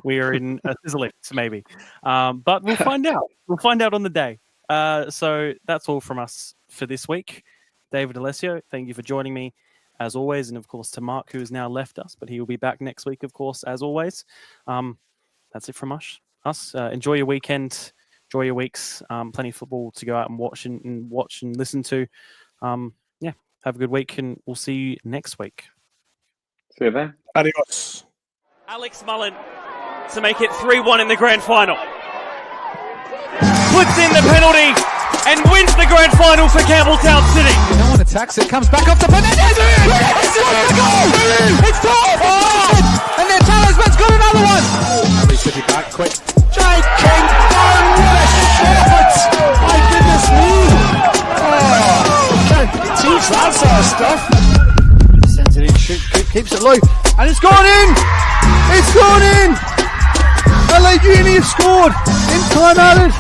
We are in a scissor lift, maybe. But we'll find out. We'll find out on the day. So that's all from us for this week. David Alessio, thank you for joining me as always. And of course to Mark, who has now left us, but he will be back next week, of course, as always. That's it from us. Enjoy your weekend. Enjoy your weeks. Plenty of football to go out and watch and listen to. Have a good week, and we'll see you next week. See you then. Adios. Alex Mullen to make it 3-1 in the grand final. Puts in the penalty and wins the grand final for Campbelltown City. No one attacks it. Comes back off the Fernandez. It's goal! It's goal! Oh! And their talisman's got another one. Harry City back quick. Jake King. Oh, what a shot! My goodness me! Oh, teach that sort of stuff. Sends it in, keeps it low, and it's gone in! It's gone in! LA Uni have scored in time added.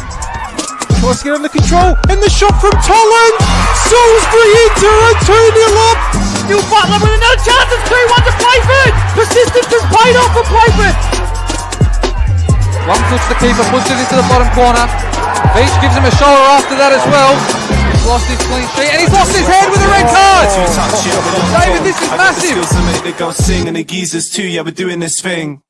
Tries to get under control, and the shot from Tolland! Salisbury into a 2-0 up! Still Butler with another chance, it's 3-1 to Playford! Persistence has paid off for Playford! One touch the keeper, puts it into the bottom corner. Beach gives him a shoulder after that as well. He's lost his clean sheet and he's lost his head with a red card. David, this is massive. Skills to make the girls sing and the geezers too. Yeah, we're doing this thing.